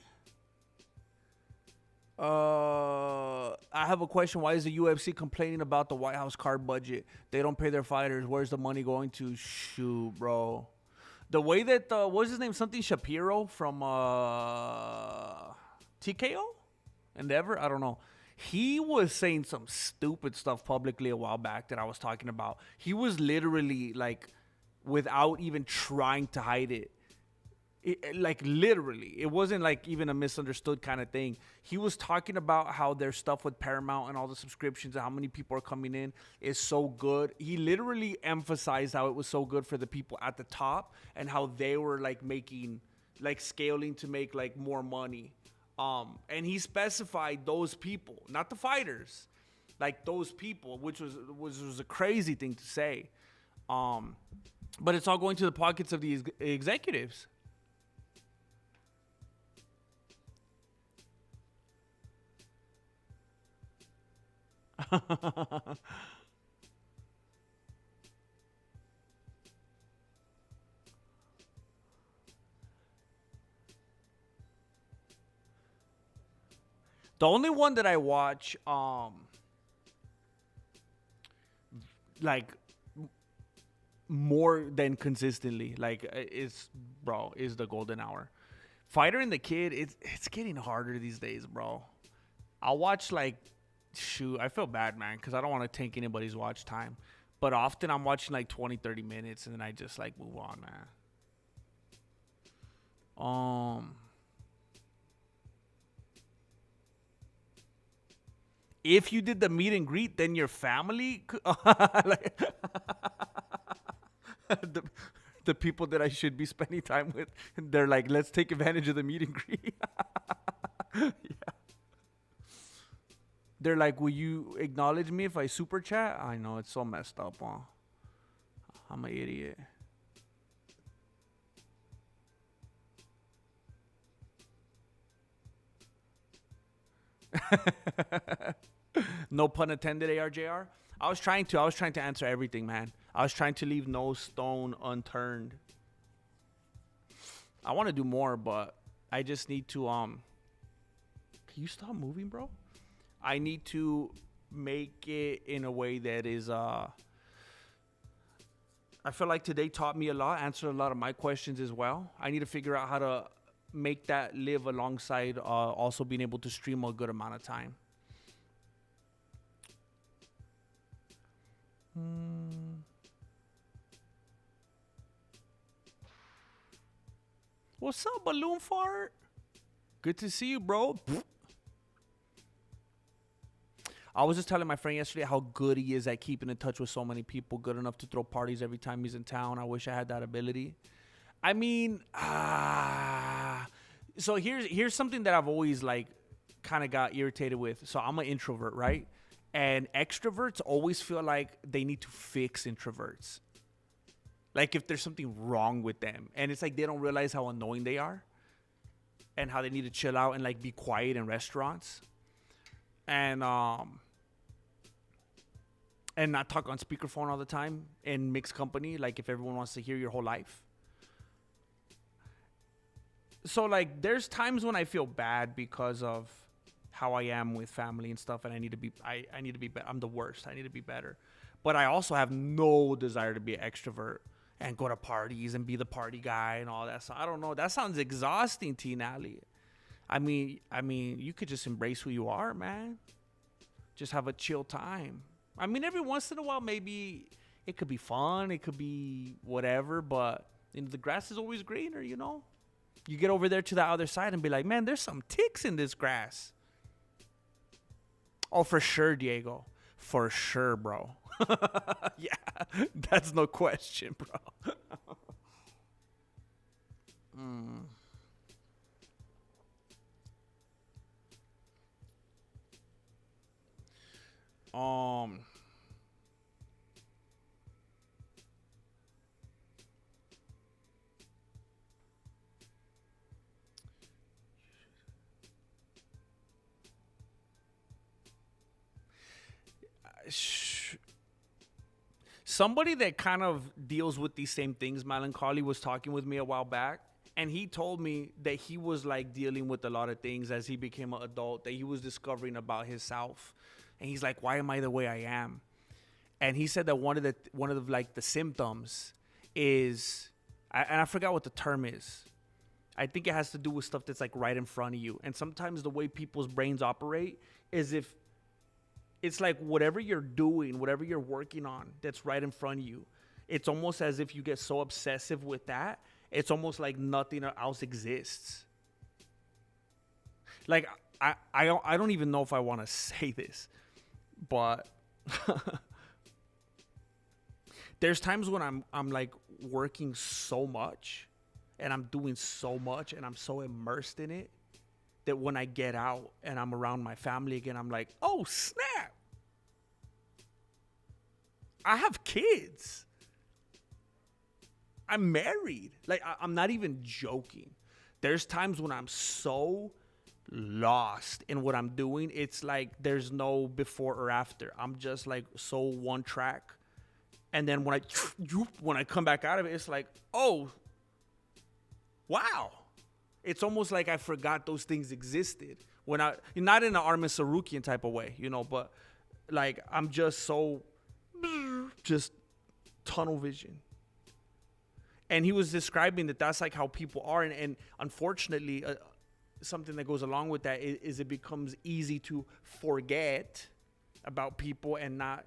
I have a question. Why is the UFC complaining about the White House card budget? They don't pay their fighters. Where's the money going to? Shoot, bro. The way that, what's his name? Something Shapiro from TKO? Endeavor? I don't know. He was saying some stupid stuff publicly a while back that I was talking about. He was literally like, without even trying to hide it. Like literally, it wasn't like even a misunderstood kind of thing. He was talking about how their stuff with Paramount and all the subscriptions and how many people are coming in is so good. He literally emphasized how it was so good for the people at the top and how they were like making, like scaling to make like more money. And he specified those people, not the fighters, like those people, which was a crazy thing to say. But it's all going to the pockets of the executives. The only one that I watch, like more than consistently, like is the Golden Hour. Fighter and the Kid, it's getting harder these days, bro. I'll watch like, shoot, I feel bad, man, because I don't want to take anybody's watch time. But often I'm watching like 20, 30 minutes and then I just like move on, man. If you did the meet and greet, then your family, like, the people that I should be spending time with, they're like, let's take advantage of the meet and greet. Yeah. They're like, will you acknowledge me if I super chat? I know, it's so messed up, huh? I'm an idiot. No pun intended, ARJR. I was trying to answer everything, man. I was trying to leave no stone unturned. I want to do more, but I just need to can you stop moving, bro? I need to make it in a way that is I feel like today taught me a lot, answered a lot of my questions as well. I need to figure out how to make that live alongside also being able to stream a good amount of time. What's up, Balloon Fart? Good to see you, bro. I was just telling my friend yesterday how good he is at keeping in touch with so many people, good enough to throw parties every time he's in town. I wish I had that ability. I mean, so here's something that I've always like kind of got irritated with. So I'm an introvert, right? And extroverts always feel like they need to fix introverts. Like if there's something wrong with them. And it's like they don't realize how annoying they are and how they need to chill out and like be quiet in restaurants. And not talk on speakerphone all the time in mixed company, like if everyone wants to hear your whole life. So like there's times when I feel bad because of how I am with family and stuff, and I need to be I'm the worst. I need to be better. But I also have no desire to be an extrovert. and go to parties and be the party guy and all that. So I don't know. That sounds exhausting, T. Nally. I mean, you could just embrace who you are, man. Just have a chill time. I mean, every once in a while, maybe it could be fun. It could be whatever, but the grass is always greener, you know? You get over there to the other side and be like, man, there's some ticks in this grass. Oh, for sure, Diego. For sure, bro. Yeah, that's no question, bro. Um, somebody that kind of deals with these same things, Melancholy, was talking with me a while back, and he told me that he was like dealing with a lot of things as he became an adult, that he was discovering about himself. And he's like, why am I the way I am? And he said that one of the like the symptoms is, and I forgot what the term is. I think it has to do with stuff that's like right in front of you. And sometimes the way people's brains operate is if it's like whatever you're doing, whatever you're working on that's right in front of you, it's almost as if you get so obsessive with that, it's almost like nothing else exists. Like, I don't even know if I want to say this, but there's times when I'm like working so much and I'm doing so much and I'm so immersed in it that when I get out and I'm around my family again, I'm like, oh, snap. I have kids. I'm married. Like, I'm not even joking. There's times when I'm so lost in what I'm doing. It's like there's no before or after. I'm just like so one track. And then when I come back out of it, it's like, oh, wow. It's almost like I forgot those things existed. When not in an Armin Sarukian type of way, you know, but like I'm just so just tunnel vision. And he was describing that that's like how people are. And unfortunately, something that goes along with that is it becomes easy to forget about people and not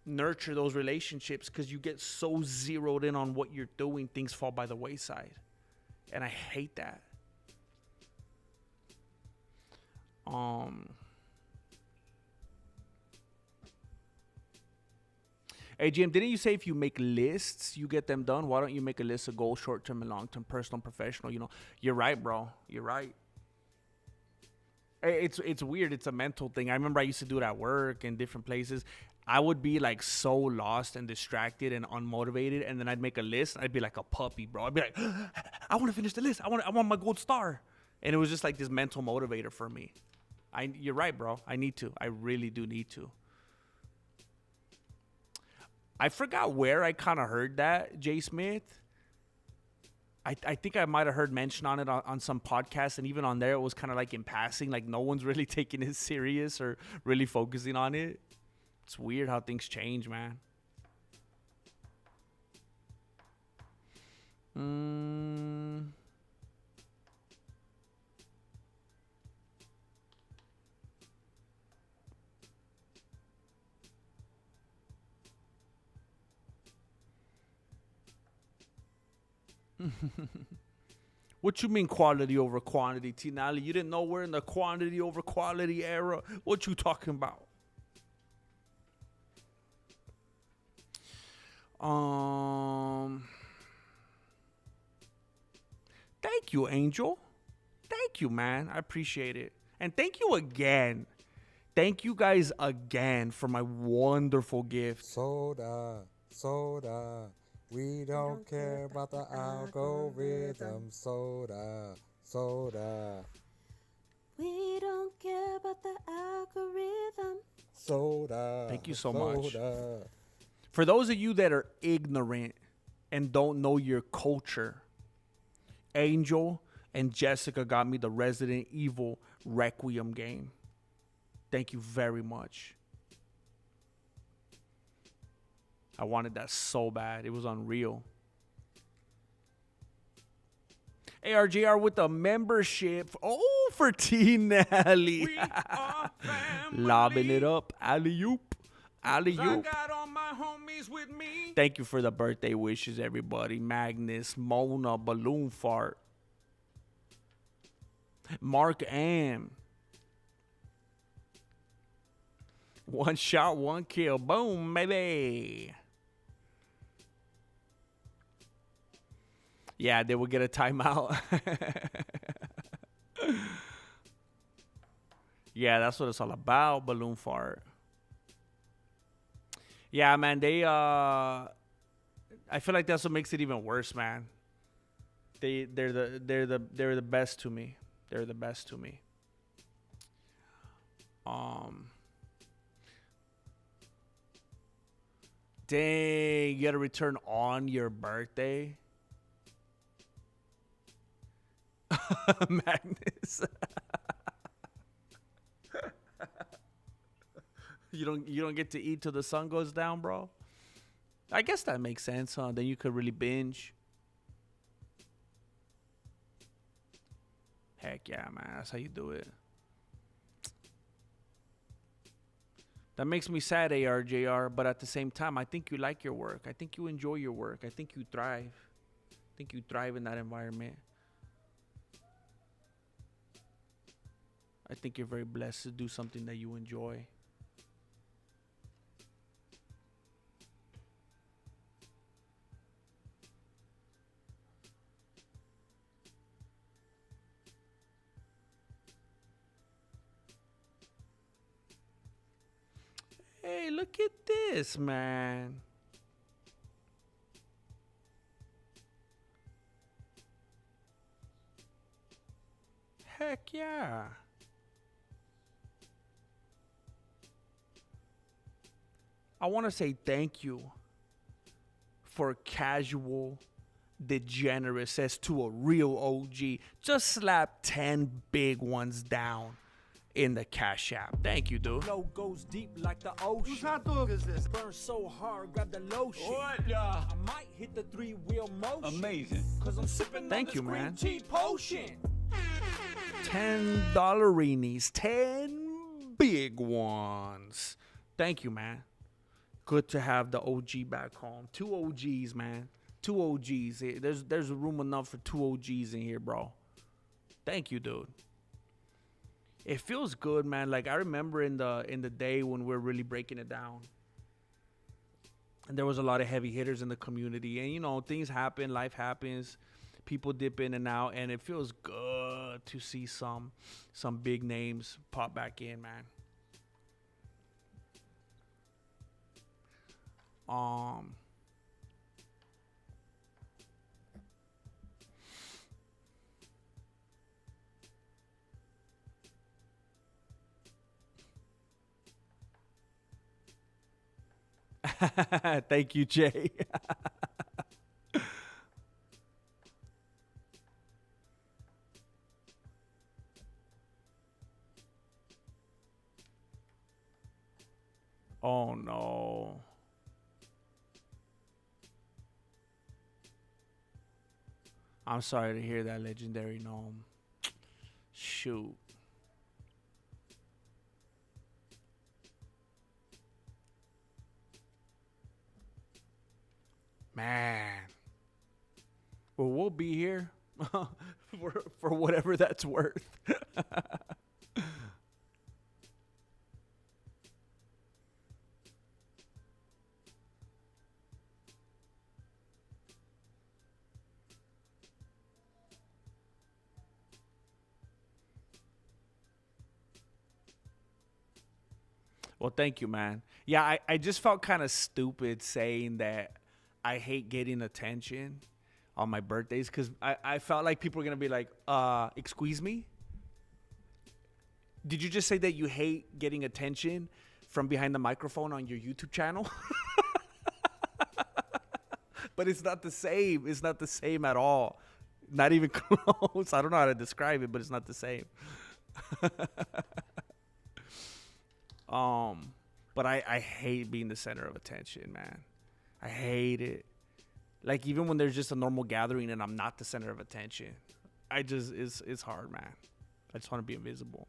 nurture those relationships because you get so zeroed in on what you're doing, things fall by the wayside. And I hate that. Hey, Jim, didn't you say if you make lists, you get them done? Why don't you make a list of goals, short-term and long-term, personal and professional? You know, you're right, bro. You're right. It's weird. It's a mental thing. I remember I used to do it at work and different places. I would be like so lost and distracted and unmotivated, and then I'd make a list. And I'd be like a puppy, bro. I'd be like, I want to finish the list. I want my gold star. And it was just like this mental motivator for me. You're right, bro. I need to. I really do need to. I forgot where I kind of heard that, Jay Smith. I think I might have heard mention on it on some podcast, and even on there, it was kind of like in passing, like no one's really taking it serious or really focusing on it. It's weird how things change, man. What you mean quality over quantity, Tinali? You didn't know we're in the quantity over quality era. What you talking about? Thank you, Angel. Thank you, man. I appreciate it. And thank you again. Thank you guys again for my wonderful gift. Soda. We don't care about the algorithm. Soda. We don't care about the algorithm. Soda. Thank you so much. For those of you that are ignorant and don't know your culture, Angel and Jessica got me the Resident Evil Requiem game. Thank you very much. I wanted that so bad. It was unreal. ARJR with the membership. Oh, for T Nelly. We are family. Lobbing it up. Alley-oop. I Alley-oop. got all my homies with me. Thank you for the birthday wishes, everybody. Magnus, Mona, Balloon Fart. Mark M. One shot, one kill. Boom, baby. Yeah, they will get a timeout. Yeah, that's what it's all about, Balloon Fart. Yeah, man, I feel like that's what makes it even worse, man. They're the best to me. They're the best to me. Dang, you gotta return on your birthday. Magnus. You don't get to eat till the sun goes down, bro. I guess that makes sense, huh? Then you could really binge. Heck yeah, man. That's how you do it. That makes me sad, ARJR, but at the same time, I think you like your work. I think you enjoy your work. I think you thrive. I think you thrive in that environment. I think you're very blessed to do something that you enjoy. Hey, look at this, man. Heck yeah. I want to say thank you for Casual Degenerate says to a real OG. Just slap 10 big ones down in the Cash App. Thank you, dude. Flow goes deep like the ocean. Burn so hard, grab the lotion. I might hit the 3-wheel motion. Amazing. Cause I'm sipping Thank on you, this green man. tea potion. $10 10 big ones. Thank you, man. Good to have the OG back home. 2 OGs, man. 2 OGs. There's room enough for 2 OGs in here, bro. Thank you, dude. It feels good, man. Like I remember in the day when we were really breaking it down. And there was a lot of heavy hitters in the community. And you know, things happen, life happens. People dip in and out, and it feels good to see some big names pop back in, man. Thank you, Jay. Oh no. I'm sorry to hear that, Legendary Gnome. Shoot. Man. Well, we'll be here for whatever that's worth. Well, thank you, man. Yeah, I just felt kind of stupid saying that I hate getting attention on my birthdays because I felt like people were going to be like, excuse me? Did you just say that you hate getting attention from behind the microphone on your YouTube channel? But it's not the same. It's not the same at all. Not even close. I don't know how to describe it, but it's not the same. But I hate being the center of attention, man. I hate it. Like, even when there's just a normal gathering and I'm not the center of attention, it's hard, man. I just want to be invisible.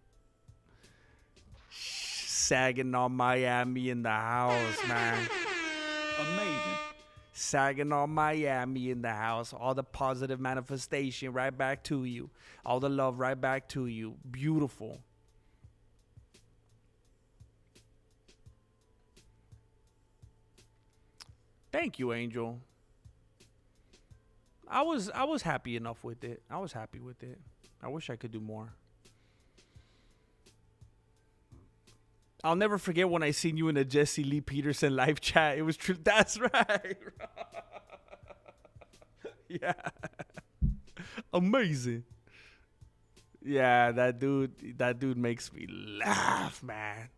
Saginaw, Miami in the house, man. Amazing. Saginaw, Miami in the house. All the positive manifestation right back to you. All the love right back to you. Beautiful. Thank you, Angel. I was happy enough with it. I was happy with it. I wish I could do more. I'll never forget when I seen you in a Jesse Lee Peterson live chat. It was true. That's right. Yeah. Amazing. Yeah, that dude makes me laugh, man.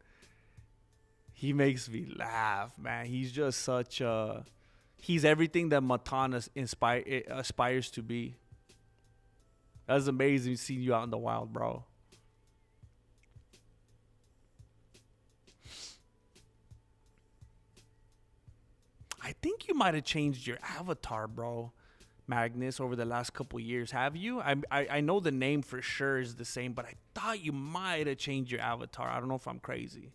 He makes me laugh, man. He's just such a... He's everything that Matan aspires to be. That's amazing seeing you out in the wild, bro. I think you might have changed your avatar, bro, Magnus, over the last couple years. Have you? I know the name for sure is the same, but I thought you might have changed your avatar. I don't know if I'm crazy.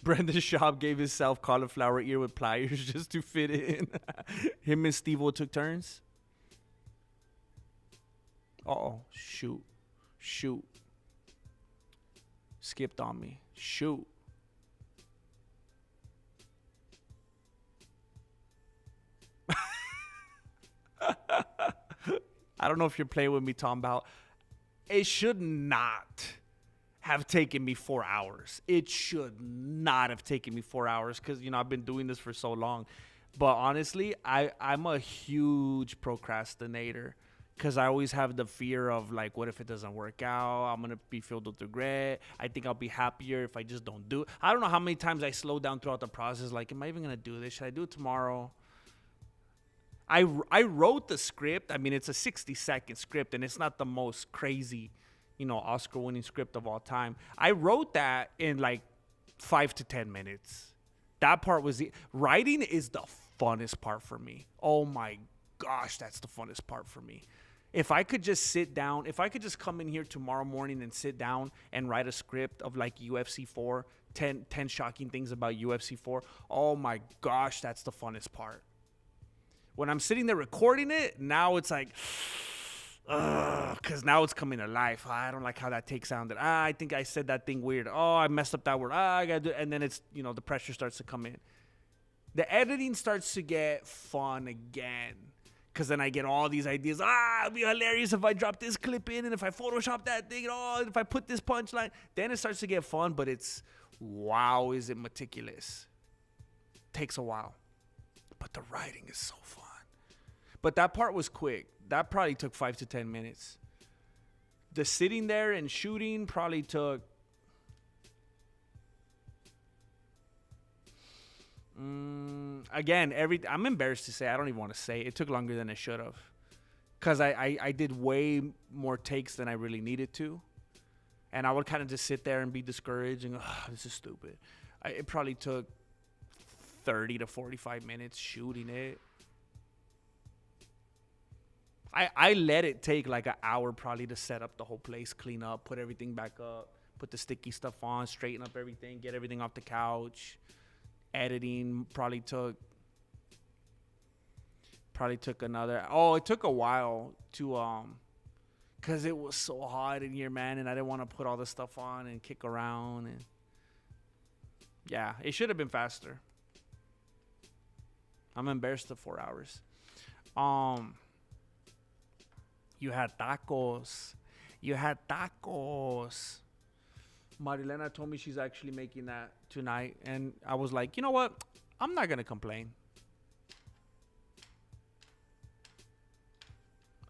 Brendan Schaub gave himself cauliflower ear with pliers just to fit in. Him and Steve-O took turns. Uh-oh. Shoot. Skipped on me. Shoot. I don't know if you're playing with me, Tom Bow. It should not have taken me 4 hours. It should not have taken me 4 hours because, I've been doing this for so long. But honestly, I'm a huge procrastinator because I always have the fear of, like, what if it doesn't work out? I'm going to be filled with regret. I think I'll be happier if I just don't do it. I don't know how many times I slow down throughout the process. Like, am I even going to do this? Should I do it tomorrow? I wrote the script. I mean, it's a 60-second script, and it's not the most crazy, Oscar-winning script of all time. I wrote that in like 5 to 10 minutes. That part was writing is the funnest part for me. Oh my gosh, that's the funnest part for me. If I could just sit down, if I could just come in here tomorrow morning and sit down and write a script of like UFC 4, 10 shocking things about UFC 4. Oh my gosh, that's the funnest part. When I'm sitting there recording it, now it's like, because now it's coming to life. I don't like how that take sounded. I think I said that thing weird. Oh, I messed up that word. I got to do it. And then it's, the pressure starts to come in. The editing starts to get fun again. Because then I get all these ideas. It'd be hilarious if I drop this clip in and if I Photoshop that thing. If I put this punchline. Then it starts to get fun, but it's, wow, is it meticulous. Takes a while. But the writing is so fun. But that part was quick. That probably took 5 to 10 minutes. The sitting there and shooting probably took... Again, I'm embarrassed to say. I don't even want to say. It took longer than it should have. Because I did way more takes than I really needed to. And I would kind of just sit there and be discouraged and go, this is stupid. It probably took 30 to 45 minutes shooting it. I let it take like an hour probably to set up the whole place, clean up, put everything back up, put the sticky stuff on, straighten up everything, get everything off the couch. Editing probably took another... Oh, it took a while to... Because it was so hot in here, man, and I didn't want to put all this stuff on and kick around. And yeah, it should have been faster. I'm embarrassed of 4 hours. You had tacos. Marilena told me she's actually making that tonight. And I was like, you know what? I'm not going to complain.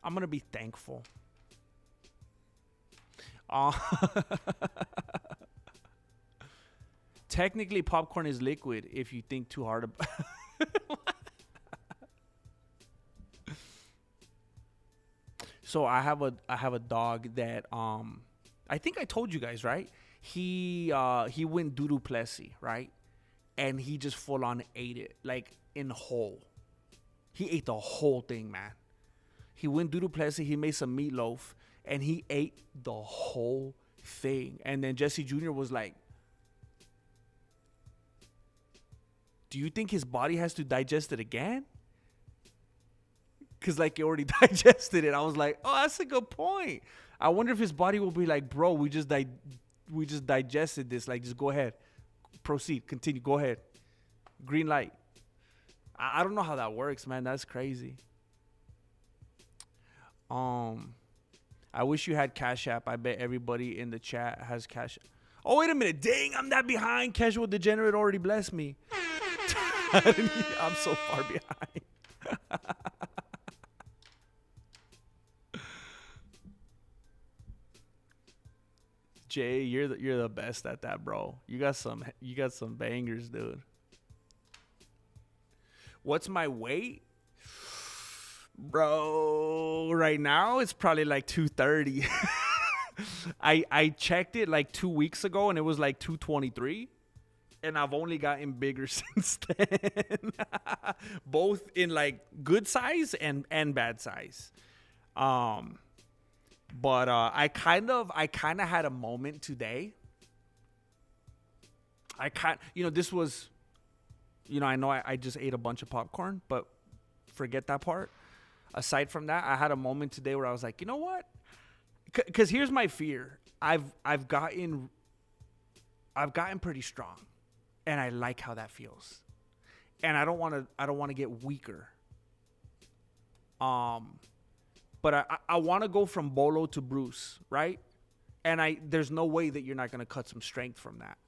I'm going to be thankful. Technically, popcorn is liquid if you think too hard about So I have a dog that I I think I told you guys, right? He went Du Plessis, right? And he just full on ate it, like in whole. He ate the whole thing, man. He went Du Plessis, he made some meatloaf, and he ate the whole thing. And then Jesse Jr. was like, do you think his body has to digest it again? Because, like, he already digested it. I was like, oh, that's a good point. I wonder if his body will be like, bro, we just digested this. Like, just go ahead. Proceed. Continue. Go ahead. Green light. I don't know how that works, man. That's crazy. I wish you had Cash App. I bet everybody in the chat has Cash App. Oh, wait a minute. Dang, I'm that behind. Casual Degenerate already blessed me. I'm so far behind. Jay, you're the best at that, bro. You got some bangers, dude. What's my weight? Bro, right now it's probably like 230. I checked it like 2 weeks ago and it was like 223. And I've only gotten bigger since then. Both in like good size and bad size. But I kind of had a moment today. This was, I know I just ate a bunch of popcorn, but forget that part. Aside from that, I had a moment today where I was like, you know what? Because here's my fear. I've gotten pretty strong, and I like how that feels, and I don't want to get weaker. But I want to go from Bolo to Bruce, right? And there's no way that you're not going to cut some strength from that.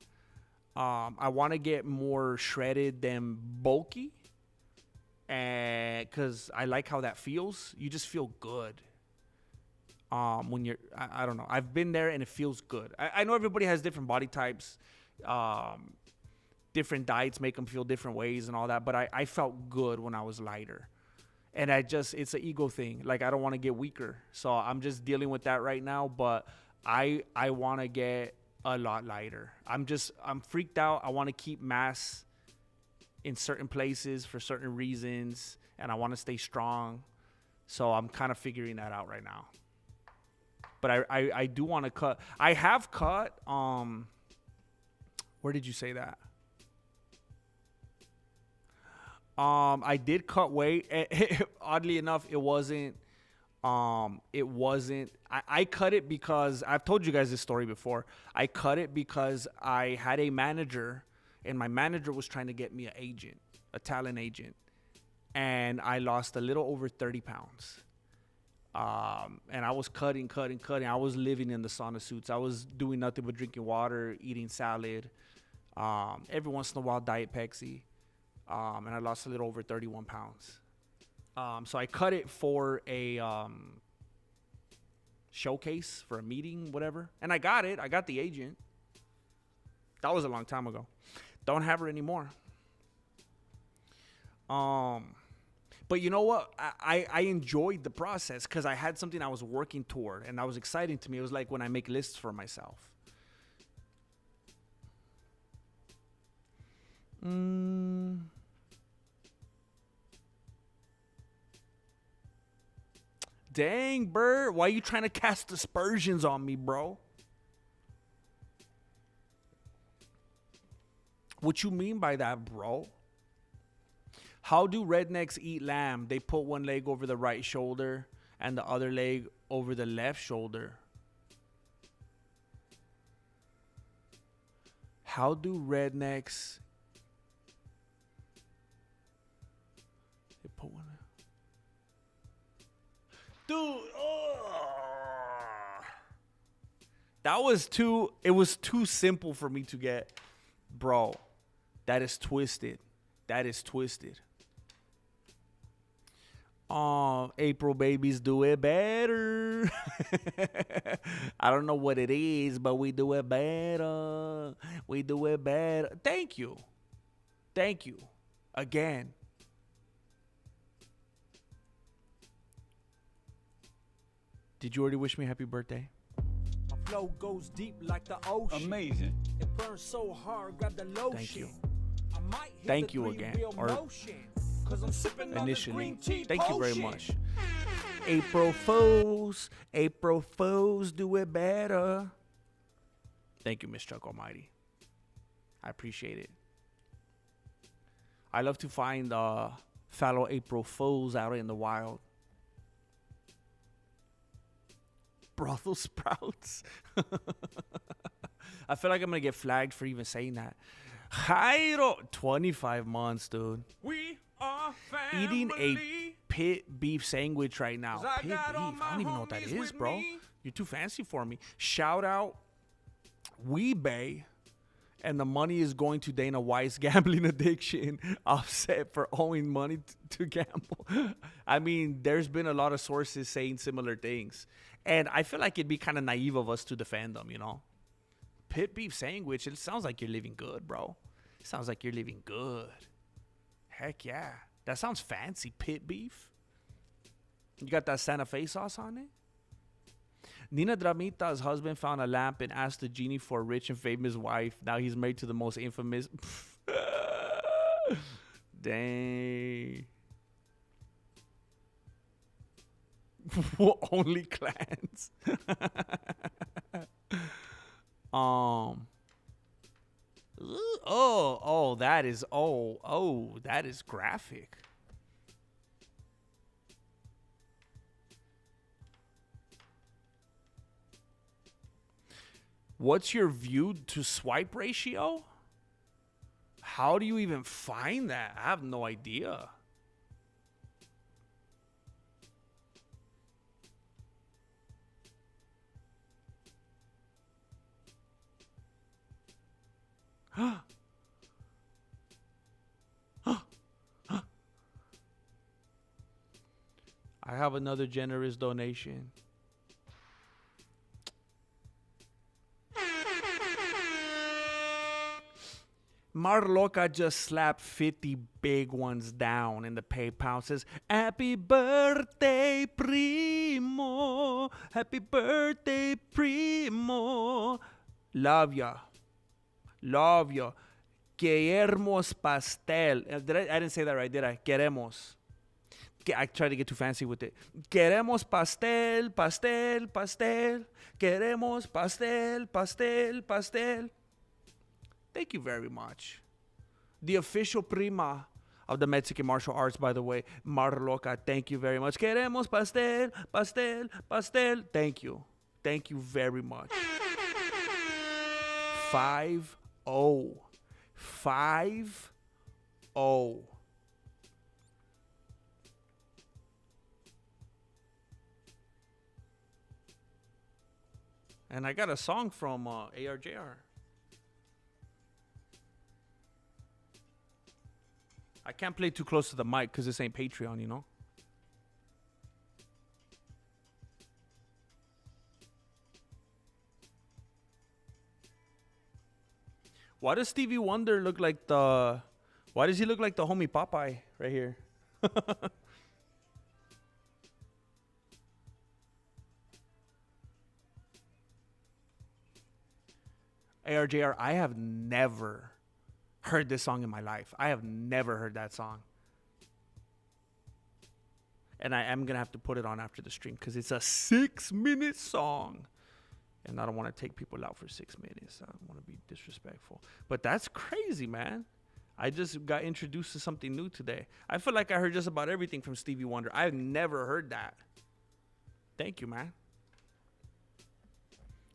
I want to get more shredded than bulky, and because I like how that feels. You just feel good. When you're, I don't know. I've been there and it feels good. I know everybody has different body types. Different diets make them feel different ways and all that. But I felt good when I was lighter. And it's an ego thing. Like, I don't want to get weaker. So I'm just dealing with that right now. But I want to get a lot lighter. I'm freaked out. I want to keep mass in certain places for certain reasons. And I want to stay strong. So I'm kind of figuring that out right now. But I do want to cut. I have cut. Where did you say that? I did cut weight. Oddly enough, it wasn't. I cut it because I've told you guys this story before. I cut it because I had a manager, and my manager was trying to get me a talent agent, and I lost a little over 30 pounds. And I was cutting. I was living in the sauna suits. I was doing nothing but drinking water, eating salad. Every once in a while, Diet Pepsi. And I lost a little over 31 pounds. So I cut it for a showcase, for a meeting, whatever. And I got it. I got the agent. That was a long time ago. Don't have her anymore. But you know what? I enjoyed the process because I had something I was working toward, and that was exciting to me. It was like when I make lists for myself. Dang, Bert, why are you trying to cast aspersions on me, bro? What you mean by that, bro? How do rednecks eat lamb? They put one leg over the right shoulder and the other leg over the left shoulder. How do rednecks... They put one... Dude, that was too... It was too simple for me to get. Bro, that is twisted. That is twisted. April babies do it better. I don't know what it is, but we do it better. We do it better. Thank you. Thank you. Again. Did you already wish me happy birthday? My flow goes deep like the ocean. Amazing. It burns so hard, grab the lotion. Thank you. I might hit Thank the you again, three-wheel or motion, 'cause I'm sipping on this Initially. green tea Thank you very potion. much. April Fools, do it better. Thank you, Miss Chuck Almighty. I appreciate it. I love to find fellow April Fools out in the wild. Brothel sprouts. I feel like I'm gonna get flagged for even saying that. Jairo, 25 months, dude. We are family. Eating a pit beef sandwich right now. 'Cause I Pit got beef. all I my don't even know what that homies is, with bro. me. You're too fancy for me. Shout out Weebay. And the money is going to Dana White's gambling addiction, offset for owing money to gamble. I mean, there's been a lot of sources saying similar things. And I feel like it'd be kind of naive of us to defend them, you know? Pit beef sandwich, it sounds like you're living good, bro. It sounds like you're living good. Heck yeah. That sounds fancy, pit beef. You got that Santa Fe sauce on it? Nina Dramita's husband found a lamp and asked the genie for a rich and famous wife. Now he's married to the most infamous. Dang. Only clans. That is graphic. What's your view to swipe ratio? How do you even find that? I have no idea. I have another generous donation. Marloca just slapped 50 big ones down in the PayPal. Says, happy birthday, primo. Happy birthday, primo. Love ya. Love ya. Queremos pastel. I didn't say that right, did I? Queremos. I tried to get too fancy with it. Queremos pastel, pastel, pastel. Queremos pastel, pastel, pastel. Thank you very much. The official prima of the Mexican martial arts, by the way, Marloca. Thank you very much. Queremos pastel, pastel, pastel. Thank you. Thank you very much. 5-0. 5-0. And I got a song from ARJR. I can't play too close to the mic because this ain't Patreon, you know? Why does Stevie Wonder look like the... Why does he look like the homie Popeye right here? ARJR, I have never heard this song in my life. I have never heard that song. And I am going to have to put it on after the stream because it's a 6-minute song. And I don't want to take people out for 6 minutes. I don't want to be disrespectful. But that's crazy, man. I just got introduced to something new today. I feel like I heard just about everything from Stevie Wonder. I've never heard that. Thank you, man.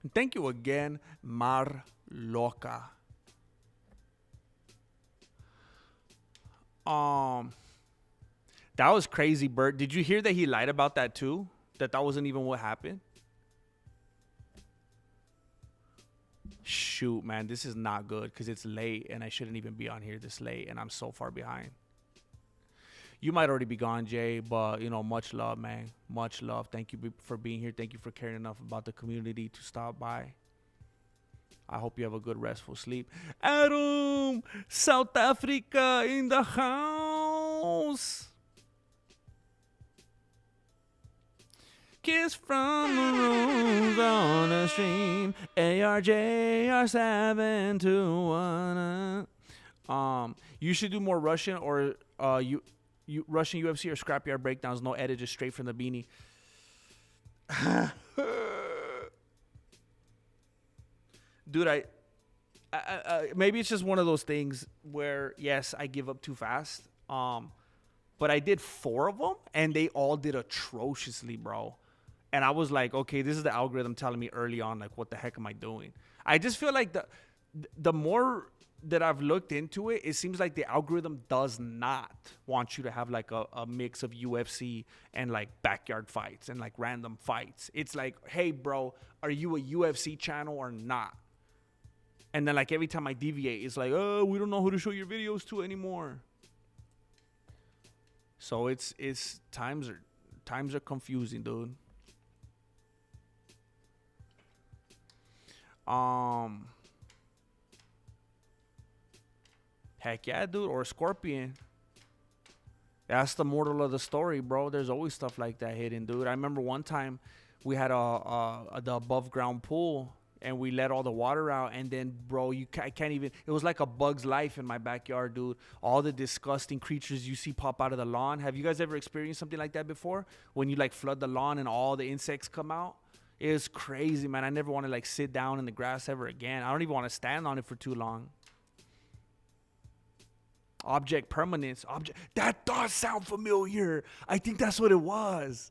And thank you again, Marloca. That was crazy, Bert. Did you hear that he lied about that too? That wasn't even what happened? Shoot, man, this is not good because it's late and I shouldn't even be on here this late and I'm so far behind. You might already be gone, Jay, but, you know, much love, man. Much love. Thank you for being here. Thank you for caring enough about the community to stop by. I hope you have a good, restful sleep. Adam, South Africa in the house. Kiss from the rose on the stream. ARJR721. You should do more Russian or Russian UFC or Scrapyard breakdowns. No edit, just straight from the beanie. Dude, I maybe it's just one of those things where, yes, I give up too fast. But I did 4 of them, and they all did atrociously, bro. And I was like, okay, this is the algorithm telling me early on, like, what the heck am I doing? I just feel like the more that I've looked into it, it seems like the algorithm does not want you to have, like, a mix of UFC and, like, backyard fights and, like, random fights. It's like, hey, bro, are you a UFC channel or not? And then, like, every time I deviate, it's like, oh, we don't know who to show your videos to anymore. So it's times are confusing, dude. Heck yeah, dude, or Scorpion. That's the moral of the story, bro. There's always stuff like that hidden, dude. I remember one time we had the above ground pool, and we let all the water out, and then, bro, I can't even. It was like a bug's life in my backyard, dude. All the disgusting creatures you see pop out of the lawn. Have you guys ever experienced something like that before? When you, like, flood the lawn and all the insects come out? It's crazy, man. I never want to, like, sit down in the grass ever again. I don't even want to stand on it for too long. Object permanence. That does sound familiar. I think that's what it was.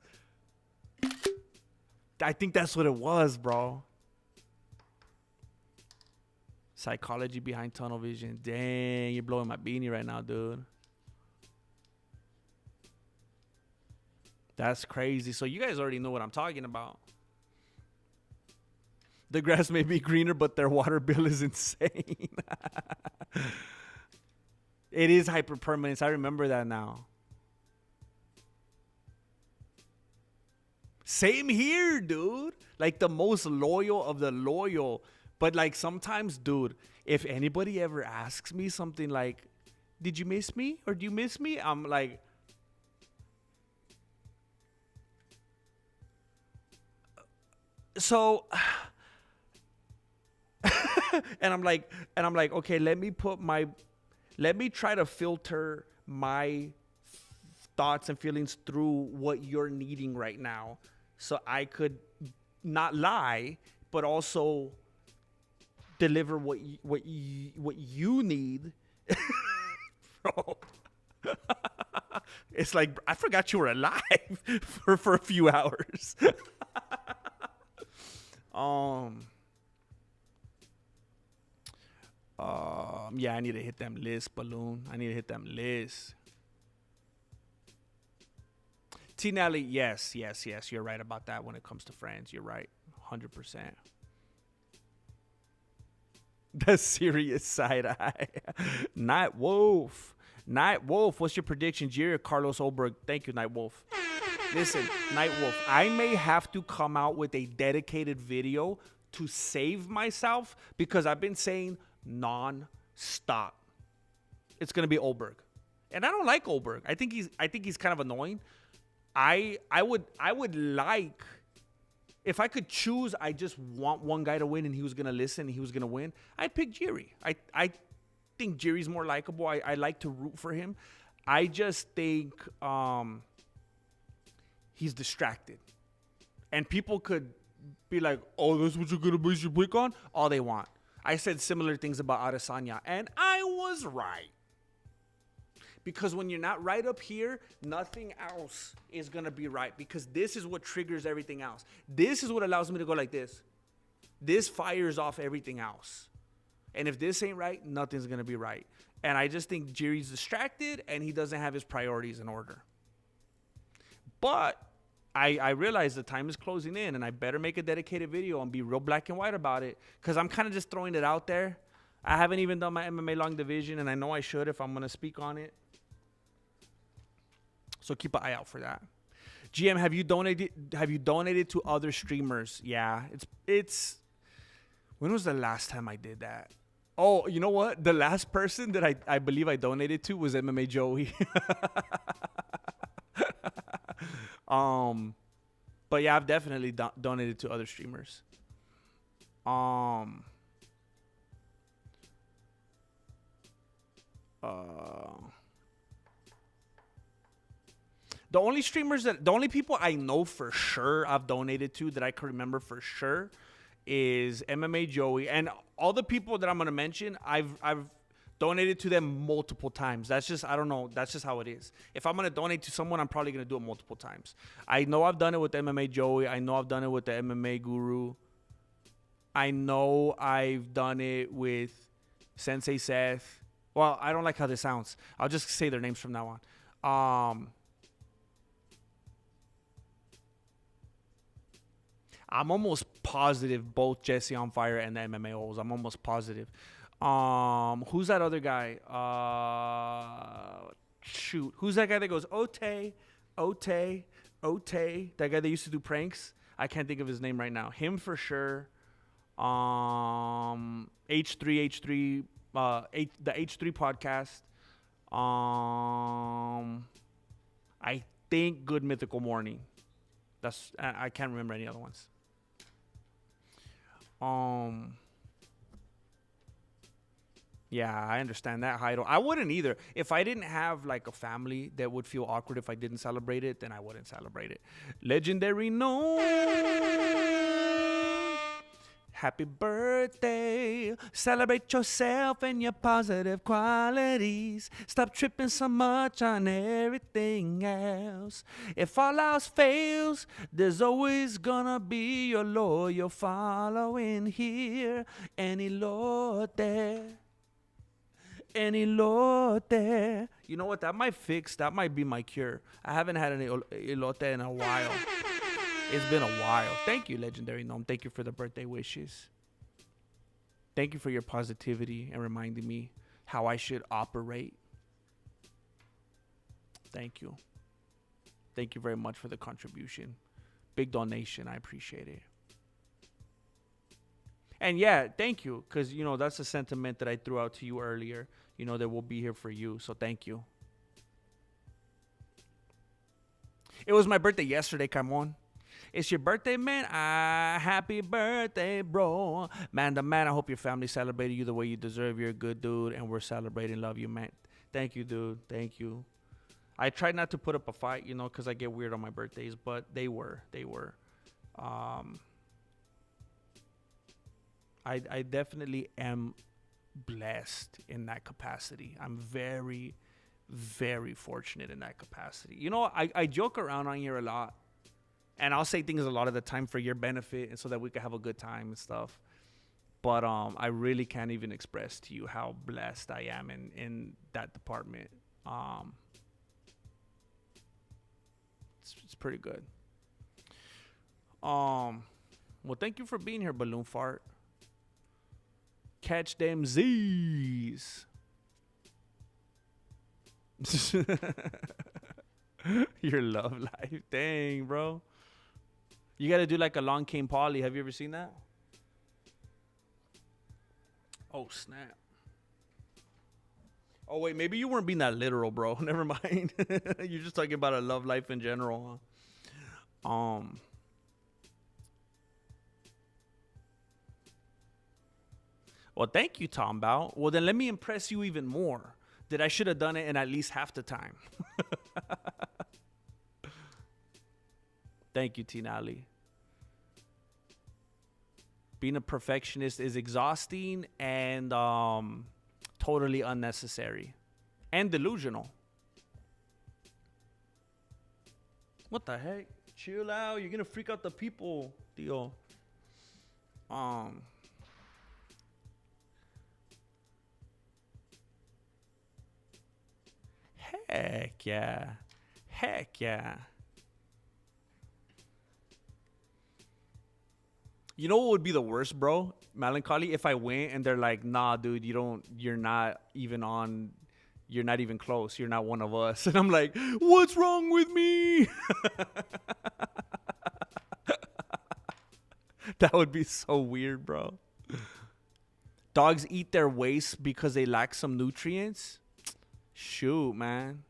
I think that's what it was, bro. Psychology behind tunnel vision. Dang, you're blowing my beanie right now, dude. That's crazy. So you guys already know what I'm talking about. The grass may be greener, but their water bill is insane. It is hyperpermanence. I remember that now. Same here, dude. Like, the most loyal of the loyal. But, like, sometimes, dude, if anybody ever asks me something like, did you miss me? Or do you miss me? I'm like, so, and I'm like, okay, let me try to filter my thoughts and feelings through what you're needing right now. So I could not lie, but also deliver what you need. Bro. It's like, I forgot you were alive for a few hours. Yeah, I need to hit them lists, Balloon. I need to hit them lists. T Nelly, yes. You're right about that when it comes to friends. You're right. 100%. The serious side eye. Night Wolf, what's your prediction? Jerry or Carlos Oberg? Thank you, Night Wolf. Listen, Night Wolf, I may have to come out with a dedicated video to save myself because I've been saying non-stop it's gonna be Oberg, and I don't like Oberg. I think he's kind of annoying. I would like, if I could choose, I just want one guy to win and he was gonna listen and he was gonna win, I'd pick Jerry. I think Jerry's more likable. I like to root for him. I just think he's distracted, and people could be like, "Oh, that's what you're gonna base your pick on?" All they want. I said similar things about Adesanya, and I was right. Because when you're not right up here, nothing else is going to be right. Because this is what triggers everything else. This is what allows me to go like this. This fires off everything else. And if this ain't right, nothing's going to be right. And I just think Jerry's distracted and he doesn't have his priorities in order. But I realize the time is closing in and I better make a dedicated video and be real black and white about it. Because I'm kind of just throwing it out there. I haven't even done my MMA long division, and I know I should if I'm going to speak on it. So keep an eye out for that. GM, have you donated to other streamers? Yeah, it's when was the last time I did that? Oh, you know what? The last person that I believe I donated to was MMA Joey. But yeah, I've definitely donated to other streamers. Um. The only people I know for sure I've donated to that I can remember for sure is MMA Joey, and all the people that I'm gonna mention, I've donated to them multiple times. That's just, I don't know, that's just how it is. If I'm gonna donate to someone, I'm probably gonna do it multiple times. I know I've done it with MMA Joey. I know I've done it with the MMA Guru. I know I've done it with Sensei Seth. Well, I don't like how this sounds. I'll just say their names from now on. I'm almost positive both Jesse on Fire and the MMA holes. I'm almost positive. Who's that other guy? Shoot. Who's that guy that goes, Ote? That guy that used to do pranks? I can't think of his name right now. Him for sure. H3, the H3 podcast. I think Good Mythical Morning. I can't remember any other ones. Yeah, I understand that, Heido. I wouldn't either. If I didn't have like a family that would feel awkward if I didn't celebrate it, then I wouldn't celebrate it. Legendary no. Happy birthday. Celebrate yourself and your positive qualities. Stop tripping so much on everything else. If all else fails, there's always gonna be your loyal following here. Any Lord there. Any Lord there. You know what? That might be my cure. I haven't had any elote in a while. It's been a while. Thank you, Legendary Gnome. Thank you for the birthday wishes. Thank you for your positivity and reminding me how I should operate. Thank you. Thank you very much for the contribution. Big donation. I appreciate it. And yeah, thank you. Because, you know, that's a sentiment that I threw out to you earlier. You know, that we'll be here for you. So thank you. It was my birthday yesterday, Camon. It's your birthday, man. Happy birthday, bro. Man, I hope your family celebrated you the way you deserve. You're a good dude, and we're celebrating. Love you, man. Thank you, dude. Thank you. I tried not to put up a fight, you know, because I get weird on my birthdays, but they were. I definitely am blessed in that capacity. I'm very, very fortunate in that capacity. You know, I joke around on here a lot. And I'll say things a lot of the time for your benefit and so that we can have a good time and stuff. But I really can't even express to you how blessed I am in that department. It's pretty good. Well, thank you for being here, Balloon Fart. Catch them Z's. Your love life. Dang, bro. You got to do like a Long Came Polly. Have you ever seen that? Oh, snap. Oh, wait. Maybe you weren't being that literal, bro. Never mind. You're just talking about a love life in general. Huh? Well, thank you, Tom Bao. Well, then let me impress you even more. That I should have done it in at least half the time. Thank you, Tinali. Being a perfectionist is exhausting and totally unnecessary and delusional. What the heck? Chill out. You're gonna freak out the people, Theo. Heck yeah. Heck yeah. You know what would be the worst, bro? Melancholy, if I went and they're like, nah, dude, you're not even close. You're not one of us. And I'm like, what's wrong with me? That would be so weird, bro. Dogs eat their waste because they lack some nutrients. Shoot, man.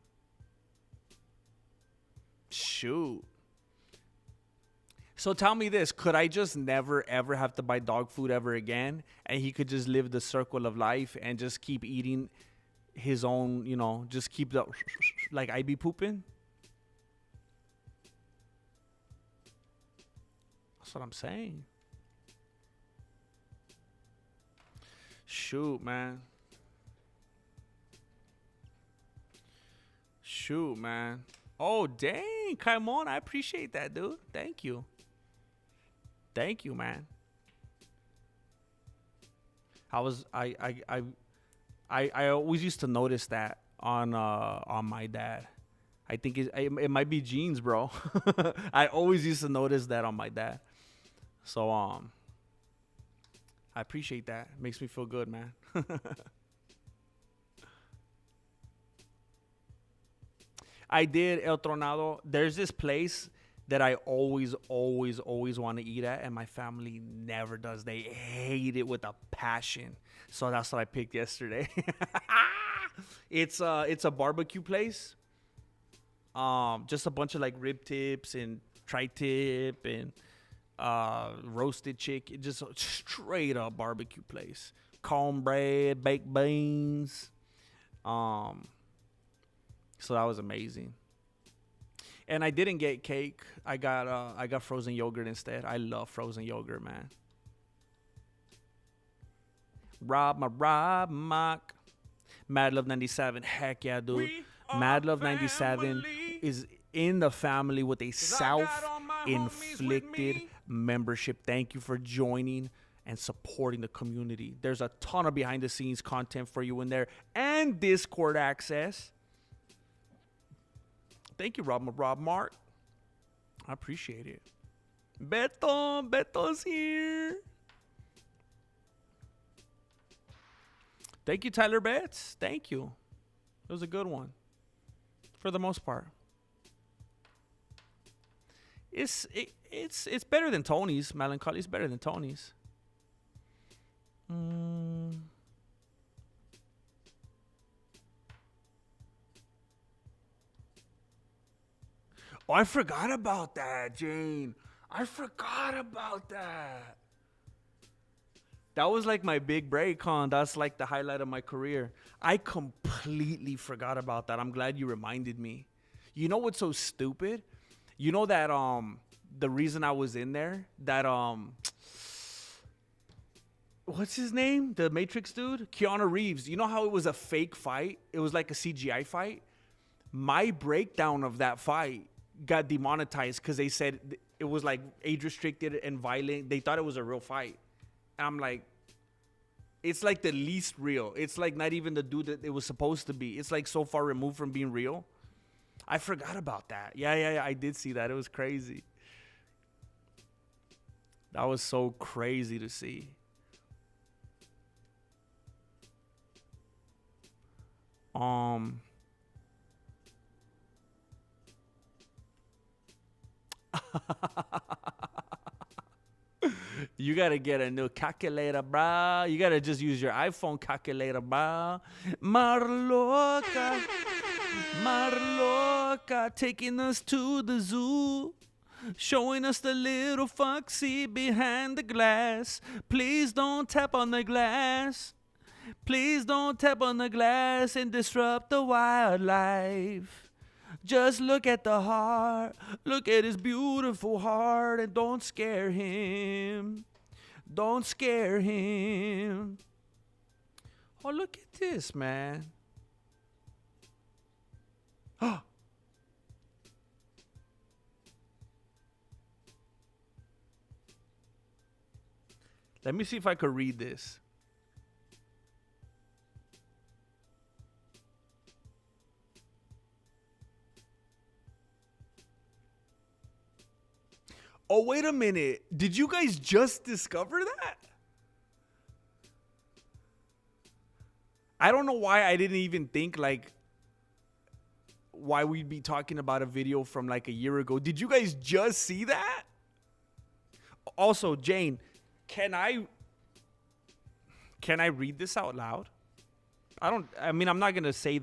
Shoot. So tell me this, could I just never ever have to buy dog food ever again, and he could just live the circle of life and just keep eating his own, you know, just keep the like I'd be pooping? That's what I'm saying. Shoot, man. Shoot, man. Oh, dang. Come on. I appreciate that, dude. Thank you. Thank you, man. I always used to notice that on my dad. I think it might be genes, bro. I always used to notice that on my dad. So I appreciate that. It makes me feel good, man. I did El Tronado. There's this place that I always want to eat at, and my family never does. They hate it with a passion. So that's what I picked yesterday. It's a barbecue place. Just a bunch of like rib tips and tri-tip and roasted chicken. Just a straight up barbecue place. Cornbread, baked beans. So that was amazing. And I didn't get cake. I got frozen yogurt instead. I love frozen yogurt, man. Rob Mock. Mad Love 97. Heck yeah, dude. Mad Love 97 is in the family with a self-inflicted membership. Thank you for joining and supporting the community. There's a ton of behind the scenes content for you in there and Discord access. Thank you, Rob Mark. I appreciate it. Beto's here. Thank you, Tyler Betts. Thank you. It was a good one. For the most part. It's better than Tony's. Melancholy is better than Tony's. Oh, I forgot about that, Jane. I forgot about that. That was like my big break, huh? That's like the highlight of my career. I completely forgot about that. I'm glad you reminded me. You know what's so stupid? You know that the reason I was in there, that what's his name? The Matrix dude? Keanu Reeves. You know how it was a fake fight? It was like a CGI fight. My breakdown of that fight got demonetized because they said it was like age restricted and violent. They thought it was a real fight. And I'm like, it's like the least real. It's like not even the dude that it was supposed to be. It's like so far removed from being real. I forgot about that. Yeah. I did see that. It was crazy. That was so crazy to see. You gotta get a new calculator, bro. You gotta just use your iPhone calculator, bro. Marloca, taking us to the zoo, showing us the little foxy behind the glass. Please don't tap on the glass. Please don't tap on the glass and disrupt the wildlife. Just look at the heart. Look at his beautiful heart and don't scare him. Don't scare him. Oh, look at this, man. Oh. Let me see if I could read this. Oh, wait a minute. Did you guys just discover that? I don't know why I didn't even think like why we'd be talking about a video from like a year ago. Did you guys just see that? Also, Jane, can I read this out loud? I'm not going to say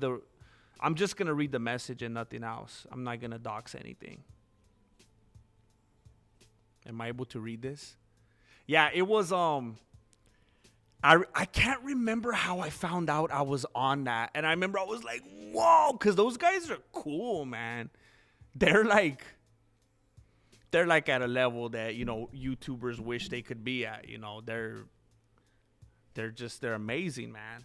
I'm just going to read the message and nothing else. I'm not going to dox anything. Am I able to read this? Yeah, it was I can't remember how I found out I was on that. And I remember I was like, whoa, because those guys are cool, man. They're like at a level that, you know, YouTubers wish they could be at. You know, they're amazing, man.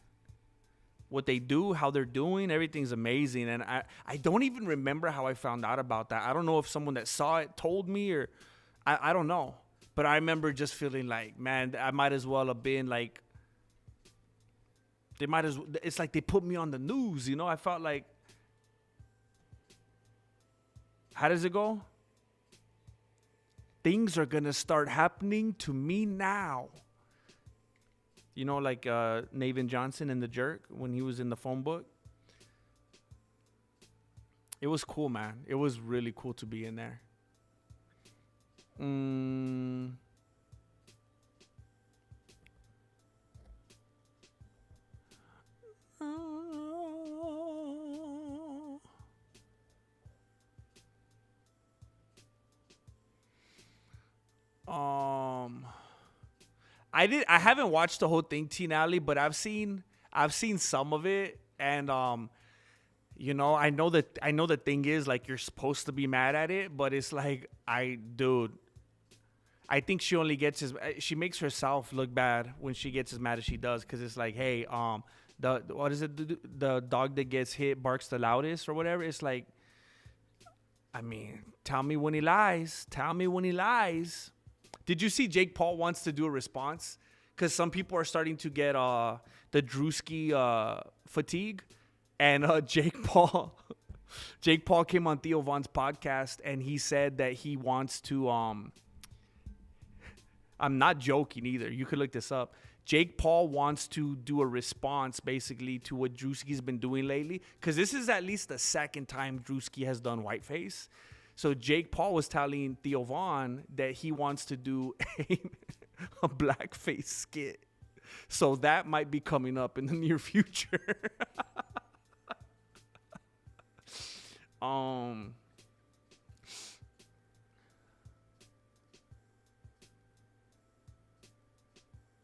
What they do, how they're doing, everything's amazing. And I don't even remember how I found out about that. I don't know if someone that saw it told me, or I don't know. But I remember just feeling like, man, I might as well have been like, it's like they put me on the news, you know? I felt like, how does it go? Things are going to start happening to me now. You know, like Navin Johnson in The Jerk when he was in the phone book. It was cool, man. It was really cool to be in there. I haven't watched the whole thing, Teen Alley, but I've seen some of it, and you know, I know the thing is, like, you're supposed to be mad at it, but it's like, I think she only gets she makes herself look bad when she gets as mad as she does, because it's like, hey, the dog that gets hit barks the loudest or whatever. It's like, I mean, tell me when he lies. Did you see Jake Paul wants to do a response? Because some people are starting to get the Drewski fatigue. And Jake Paul came on Theo Von's podcast, and he said that he wants to... I'm not joking either. You could look this up. Jake Paul wants to do a response basically to what Drewski's been doing lately. Because this is at least the second time Drewski has done whiteface. So Jake Paul was telling Theo Von that he wants to do a blackface skit. So that might be coming up in the near future.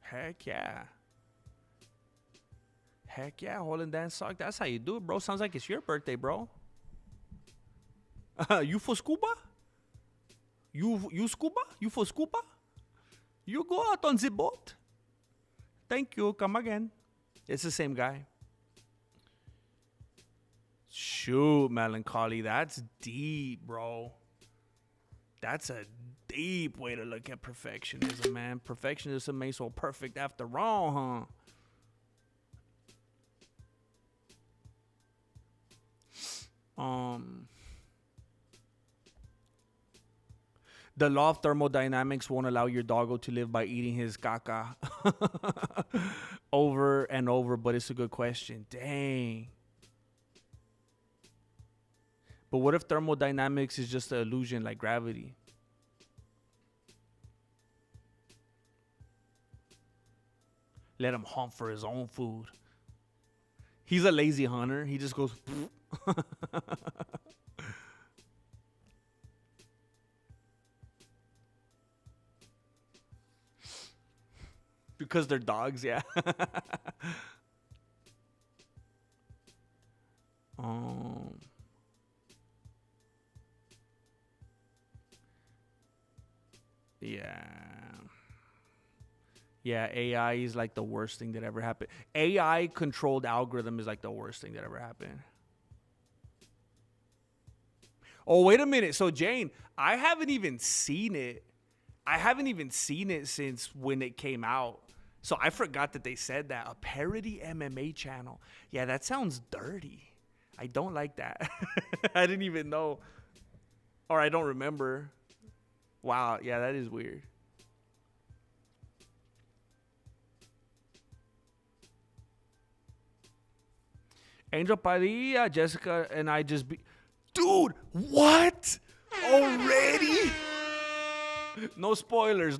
Heck yeah. Holding that sock. That's how you do it, bro. Sounds like it's your birthday, bro. You for scuba? You scuba? You for scuba? You go out on the boat? Thank you. Come again. It's the same guy. Shoot, Melancholy. That's deep, bro. That's a deep way to look at perfectionism, man. Perfectionism makes so perfect after all, huh? The law of thermodynamics won't allow your doggo to live by eating his caca over and over, but it's a good question. Dang. But what if thermodynamics is just an illusion like gravity? Let him hunt for his own food. He's a lazy hunter. He just goes... Because they're dogs, yeah. Yeah, AI is like the worst thing that ever happened. AI controlled algorithm is like the worst thing that ever happened. Oh, wait a minute. So, Jane, I haven't even seen it. Since when it came out. So I forgot that they said that. A parody MMA channel. Yeah, that sounds dirty. I don't like that. I didn't even know. Or I don't remember. Wow, yeah, that is weird. Angel Padilla, Jessica, and I just be... Dude, what? Already? No spoilers,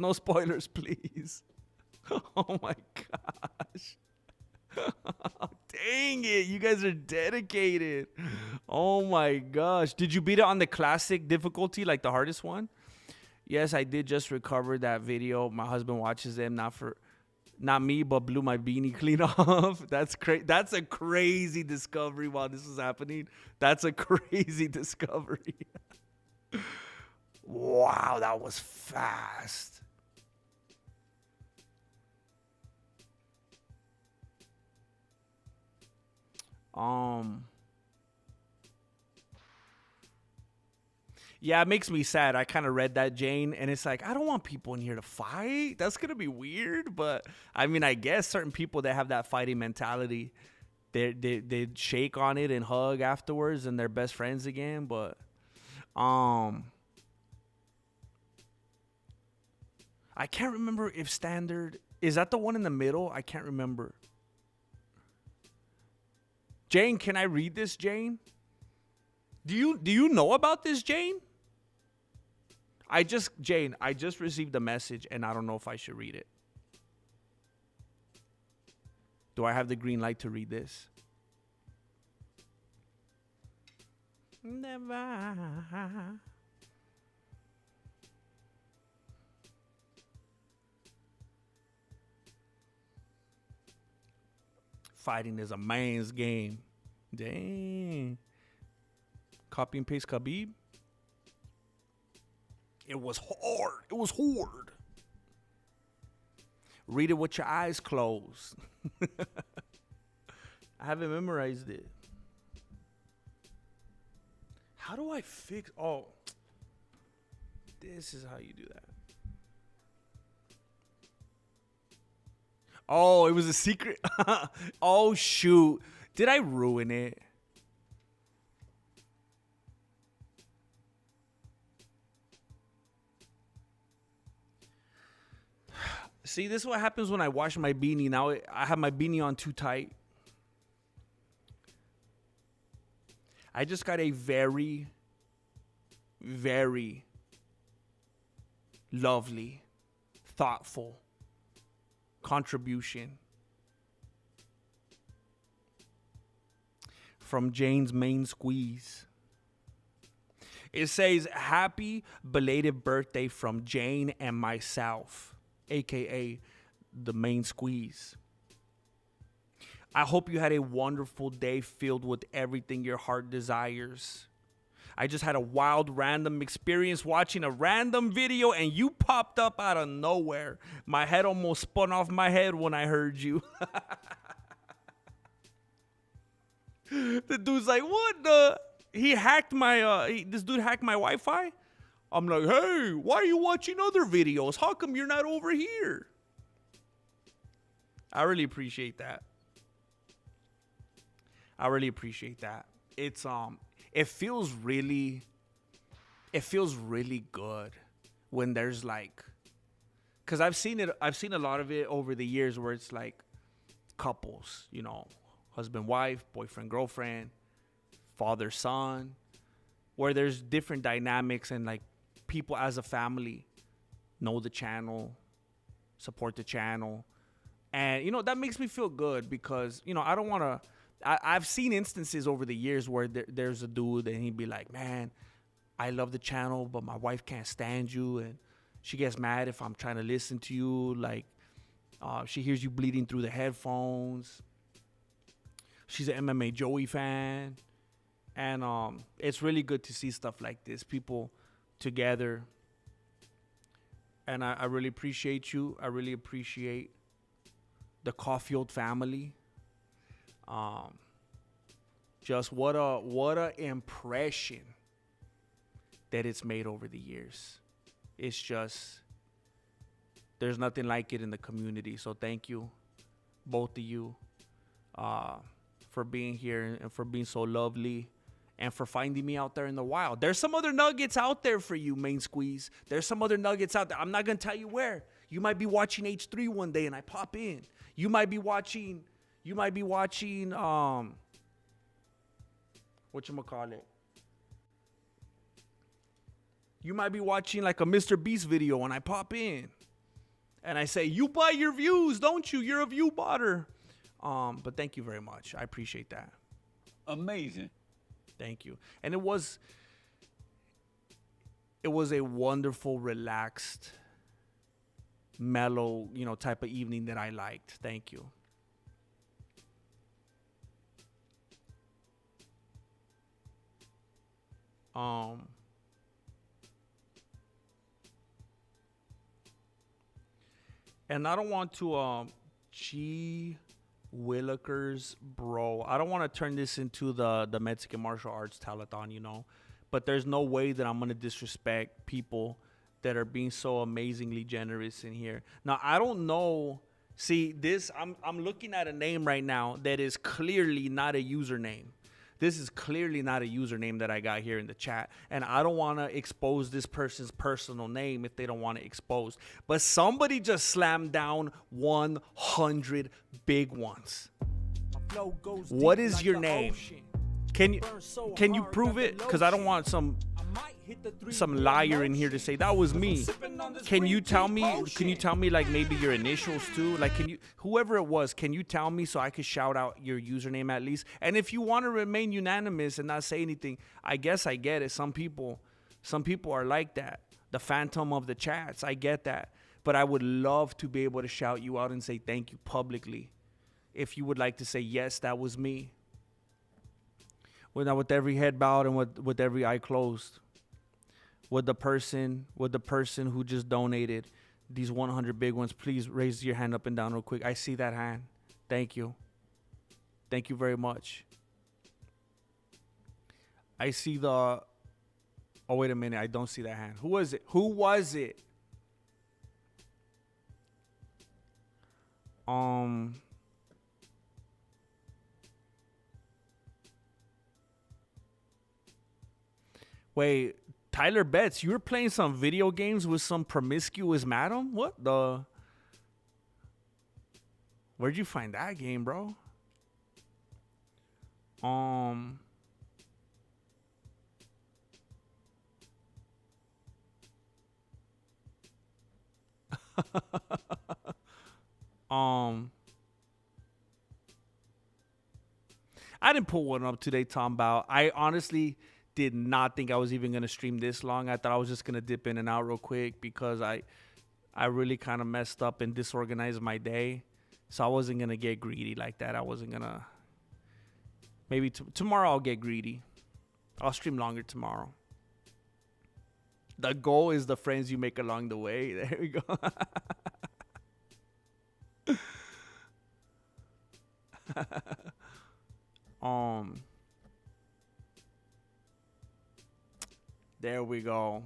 please. Oh my gosh. Dang it, you guys are dedicated. Oh my gosh. Did you beat it on the classic difficulty, like the hardest one? Yes, I did just recover that video. My husband watches them, not me, but blew my beanie clean off. That's a crazy discovery while this was happening. That's a crazy discovery. Wow, that was fast. Yeah, it makes me sad. I kind of read that, Jane, and it's like, I don't want people in here to fight. That's going to be weird. But, I mean, I guess certain people that have that fighting mentality, they shake on it and hug afterwards and they're best friends again. But, I can't remember if Standard... Is that the one in the middle? I can't remember. Jane, can I read this, Jane? Do you know about this, Jane? Jane, I just received a message and I don't know if I should read it. Do I have the green light to read this? Never. Fighting is a man's game. Dang. Copy and paste Khabib. It was hard. It was hard. Read it with your eyes closed. I haven't memorized it. How do I fix... Oh. This is how you do that. Oh, it was a secret. Oh, shoot. Did I ruin it? See, this is what happens when I wash my beanie. Now I have my beanie on too tight. I just got a very, very lovely, thoughtful contribution from Jane's Main Squeeze. It says, happy belated birthday from Jane and myself, aka the Main Squeeze. I hope you had a wonderful day filled with everything your heart desires. I just had a wild random experience watching a random video and you popped up out of nowhere. My head almost spun off my head when I heard you. The dude's like, what the? He hacked my, this dude hacked my Wi-Fi? I'm like, hey, why are you watching other videos? How come you're not over here? I really appreciate that. I really appreciate that. It's, it feels really good when there's like, cause I've seen a lot of it over the years where it's like couples, you know, husband, wife, boyfriend, girlfriend, father, son, where there's different dynamics and like people as a family know the channel, support the channel. And, you know, that makes me feel good because, you know, I don't want to, I've seen instances over the years where there's a dude and he'd be like, man, I love the channel, but my wife can't stand you. And she gets mad if I'm trying to listen to you. Like, she hears you bleeding through the headphones. She's an MMA Joey fan. And it's really good to see stuff like this, people together. And I really appreciate you. I really appreciate the Caulfield family. Just what a impression that it's made over the years. It's just, there's nothing like it in the community. So thank you, both of you, for being here and for being so lovely and for finding me out there in the wild. There's some other nuggets out there for you, Main Squeeze. There's some other nuggets out there. I'm not going to tell you where. You might be watching H3 one day and I pop in. You might be watching whatchamacallit. You might be watching like a Mr. Beast video and I pop in. And I say, you buy your views, don't you? You're a view botter. But thank you very much. I appreciate that. Amazing. Thank you. And it was it was a wonderful, relaxed, mellow, type of evening that I liked. Thank you. And I don't want to G Willikers, bro. I don't want to turn this into the Mexican martial arts telethon, but there's no way that I'm gonna disrespect people that are being so amazingly generous in here. Now I don't know. See this? I'm looking at a name right now that is clearly not a username. This is clearly not a username that I got here in the chat. And I don't want to expose this person's personal name if they don't want it exposed. But somebody just slammed down 100 big ones. What is your name? Can you prove it? Because I don't want some liar in here to say that was me. Can you tell me like maybe your initials too? Like whoever it was, can you tell me so I could shout out your username at least? And if you want to remain unanimous and not say anything, I guess I get it. Some people are like that. The phantom of the chats. I get that. But I would love to be able to shout you out and say thank you publicly. If you would like to say yes, that was me. With every head bowed and with every eye closed. With the person who just donated these 100 big ones, please raise your hand up and down real quick. I see that hand. Thank you. Thank you very much. I see the... Oh, wait a minute. I don't see that hand. Who was it? Who was it? Wait... Tyler Betts, you were playing some video games with some promiscuous madam? What the? Where'd you find that game, bro? I didn't put one up today, Tom Bao. I honestly did not think I was even going to stream this long. I thought I was just going to dip in and out real quick because I really kind of messed up and disorganized my day. So I wasn't going to get greedy like that. I wasn't going to. Maybe tomorrow I'll get greedy. I'll stream longer tomorrow. The goal is the friends you make along the way. There we go. There we go.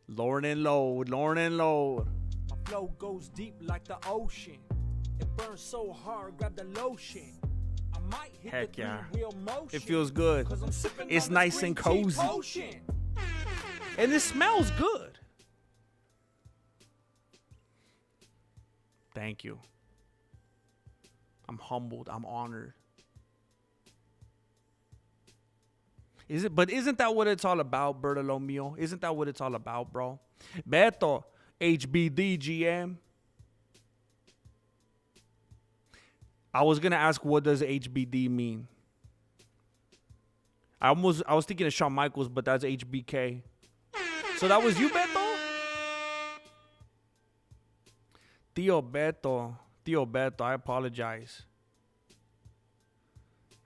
Lord and load. My flow goes deep like the ocean. It burns so hard, grab the lotion. I might hit Heck the yeah. three-wheel motion. It feels good. 'Cause I'm sipping It's on this nice green and tea cozy. potion. And it smells good. Thank you. I'm humbled. I'm honored. But isn't that what it's all about, Bertolomeo? Isn't that what it's all about, bro? Beto, HBD GM. I was gonna ask, what does HBD mean? I was thinking of Shawn Michaels, but that's HBK. So that was you, Beto? Tío Beto, I apologize.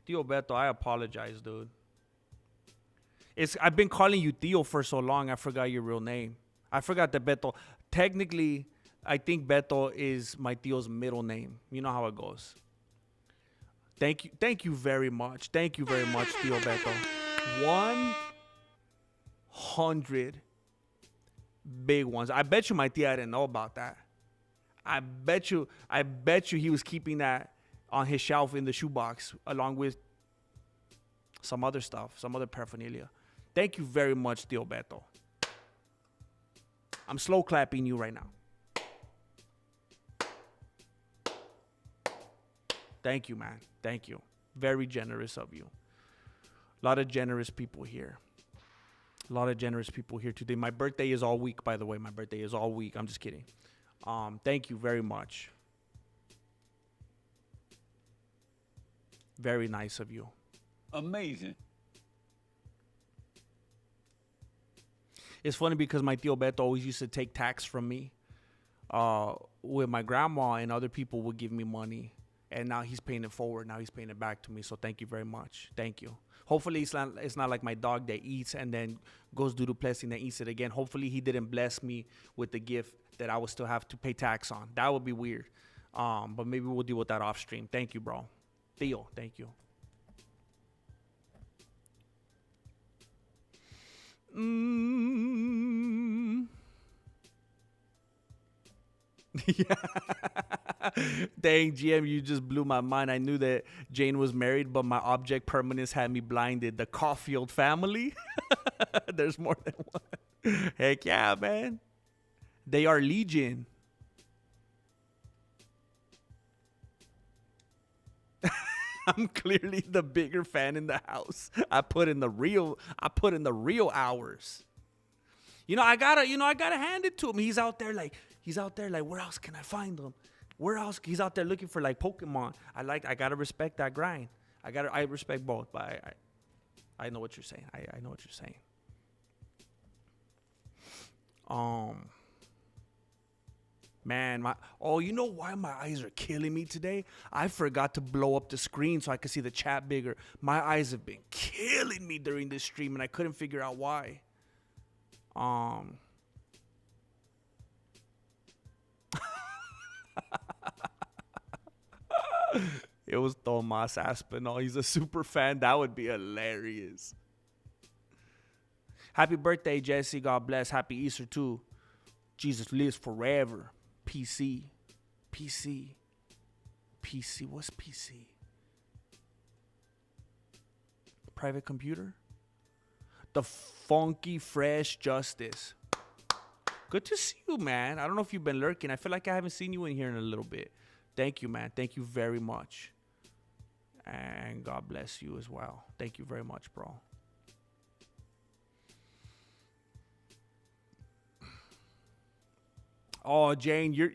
Tío Beto, I apologize, dude. I've been calling you Tío for so long, I forgot your real name. I forgot that Beto. Technically, I think Beto is my tío's middle name. You know how it goes. Thank you very much. Thank you very much, Tío Beto. 100 big ones. I bet you my tía didn't know about that. I bet you he was keeping that on his shelf in the shoebox along with some other stuff, some other paraphernalia. Thank you very much, Tío Beto. I'm slow clapping you right now. Thank you, man. Thank you. Very generous of you. A lot of generous people here. A lot of generous people here today. My birthday is all week, by the way. My birthday is all week. I'm just kidding. Thank you very much. Very nice of you. Amazing. It's funny because my tío Beto always used to take tax from me with my grandma, and other people would give me money. And now he's paying it forward. Now he's paying it back to me. So thank you very much. Thank you. Hopefully it's not like my dog that eats and then goes due to blessing and eats it again. Hopefully he didn't bless me with the gift that I would still have to pay tax on. That would be weird. But maybe we'll deal with that off stream. Thank you, bro. Theo, thank you. Yeah. Dang, GM, you just blew my mind. I knew that Jane was married, but my object permanence had me blinded. The Caulfield family? There's more than one. Heck yeah, man. They are legion. I'm clearly the bigger fan in the house. I put in the real hours. I gotta hand it to him. He's out there like, where else can I find them? Where else? He's out there looking for like Pokemon. I gotta respect that grind. I respect both, but I know what you're saying. I know what you're saying. Man, you know why my eyes are killing me today? I forgot to blow up the screen so I could see the chat bigger. My eyes have been killing me during this stream, and I couldn't figure out why. It was Tomas Aspinall. He's a super fan. That would be hilarious. Happy birthday, Jesse. God bless. Happy Easter, too. Jesus lives forever. PC. What's PC? Private computer? The Funky Fresh Justice. Good to see you, man. I don't know if you've been lurking. I feel like I haven't seen you in here in a little bit. Thank you, man. Thank you very much. And God bless you as well. Thank you very much, bro. Oh, Jane, you're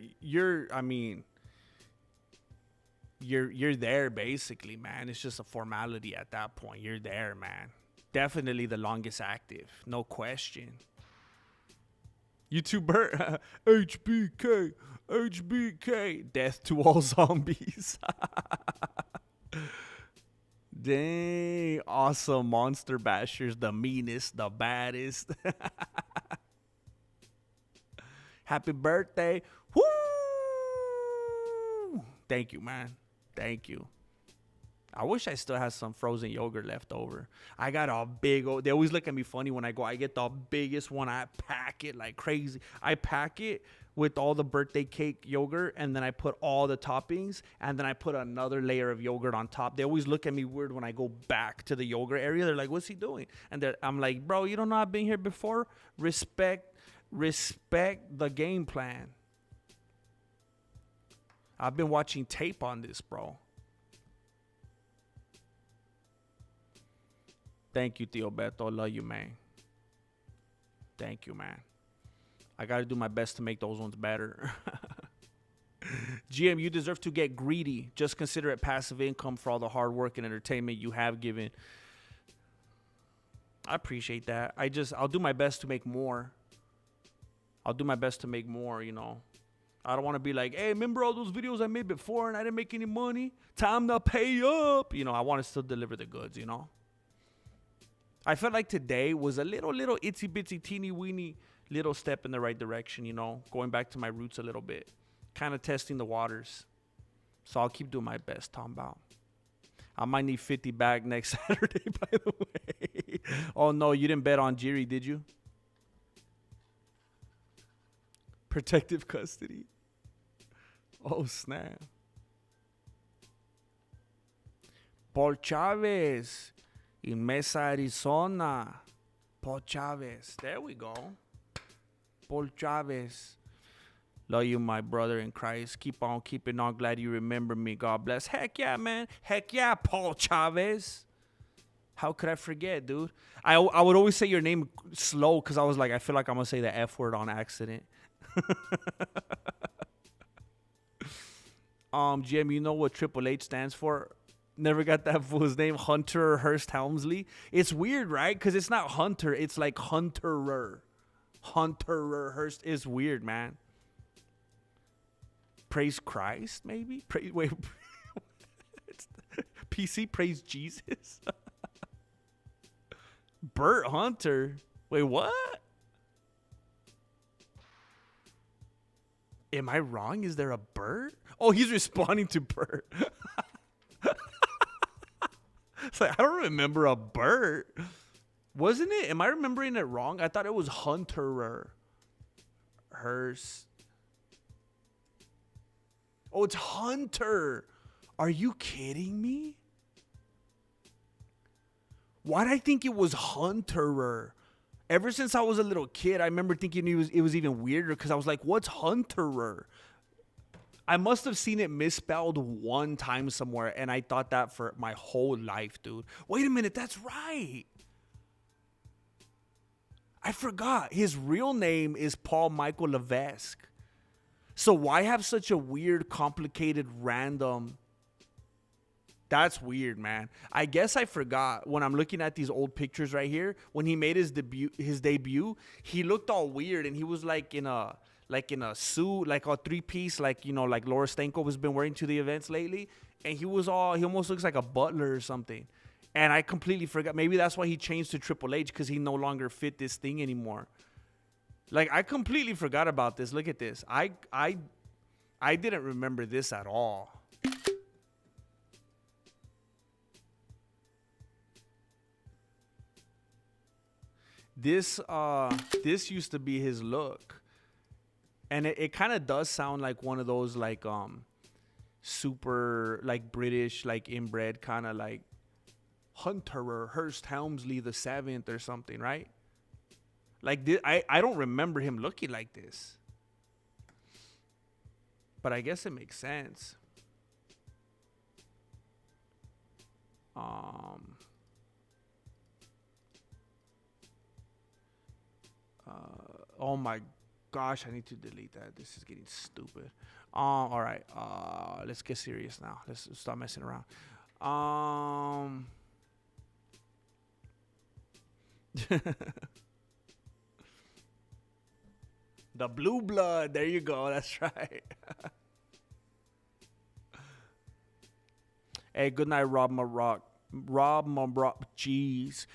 there basically, man. It's just a formality at that point. You're there, man. Definitely the longest active, no question. YouTuber HBK, death to all zombies. Dang, awesome monster bashers, the meanest, the baddest. Happy birthday. Woo! Thank you, man. Thank you. I wish I still had some frozen yogurt left over. I got a big old, they always look at me funny when I go. I get the biggest one. I pack it like crazy. I pack it with all the birthday cake yogurt, and then I put all the toppings, and then I put another layer of yogurt on top. They always look at me weird when I go back to the yogurt area. They're like, what's he doing? And I'm like, bro, you don't know I've been here before? Respect the game plan. I've been watching tape on this, bro. Thank you, Tío Beto. Love you, man. Thank you, man. I got to do my best to make those ones better. GM, you deserve to get greedy. Just consider it passive income for all the hard work and entertainment you have given. I appreciate that. I'll do my best to make more. I don't want to be like, hey, remember all those videos I made before and I didn't make any money? Time to pay up. I want to still deliver the goods, I felt like today was a little itsy bitsy teeny weeny little step in the right direction, going back to my roots a little bit, kind of testing the waters. So I'll keep doing my best, Tom Bao. I might need 50 back next Saturday, by the way. Oh, no, you didn't bet on Jiri, did you? Protective custody. Oh, snap. Paul Chavez in Mesa, Arizona. Paul Chavez. There we go. Paul Chavez. Love you, my brother in Christ. Keep on keeping on. Glad you remember me. God bless. Heck yeah, man. Heck yeah, Paul Chavez. How could I forget, dude? I would always say your name slow because I was like, I feel like I'm going to say the F word on accident. Jim, you know what Triple H stands for? Never got that fool's name. Hunter Hearst Helmsley. It's weird, right? Because it's not Hunter. It's like Hunterer. Hunter Hearst is weird, man. Praise Christ, maybe? Wait. PC, praise Jesus? Bert Hunter. Wait, what? Am I wrong? Is there a Bert? Oh, he's responding to Bert. It's like, I don't remember a Bert. Wasn't it? Am I remembering it wrong? I thought it was Hunter Hearst. Oh, it's Hunter. Are you kidding me? Why'd I think it was Hunterer? Ever since I was a little kid, I remember thinking it was even weirder because I was like, what's Hunterer? I must have seen it misspelled one time somewhere, and I thought that for my whole life, dude. Wait a minute, that's right. I forgot. His real name is Paul Michael Levesque. So why have such a weird, complicated, random... That's weird, man. I guess I forgot when I'm looking at these old pictures right here. When he made his debut, he looked all weird, and he was like in a suit, like a 3-piece, like like Laura Stanko has been wearing to the events lately. And he almost looks like a butler or something. And I completely forgot. Maybe that's why he changed to Triple H, because he no longer fit this thing anymore. Like, I completely forgot about this. Look at this. I didn't remember this at all. This used to be his look, and it kind of does sound like one of those like super like British like inbred kind of like Hunter Hearst Helmsley the 7th or something, right? Like I don't remember him looking like this, but I guess it makes sense. Oh my gosh, I need to delete that. This is getting stupid. All right. Let's get serious now. Let's stop messing around. The blue blood. There you go. That's right. Hey, good night, Rob Maroc. Jeez.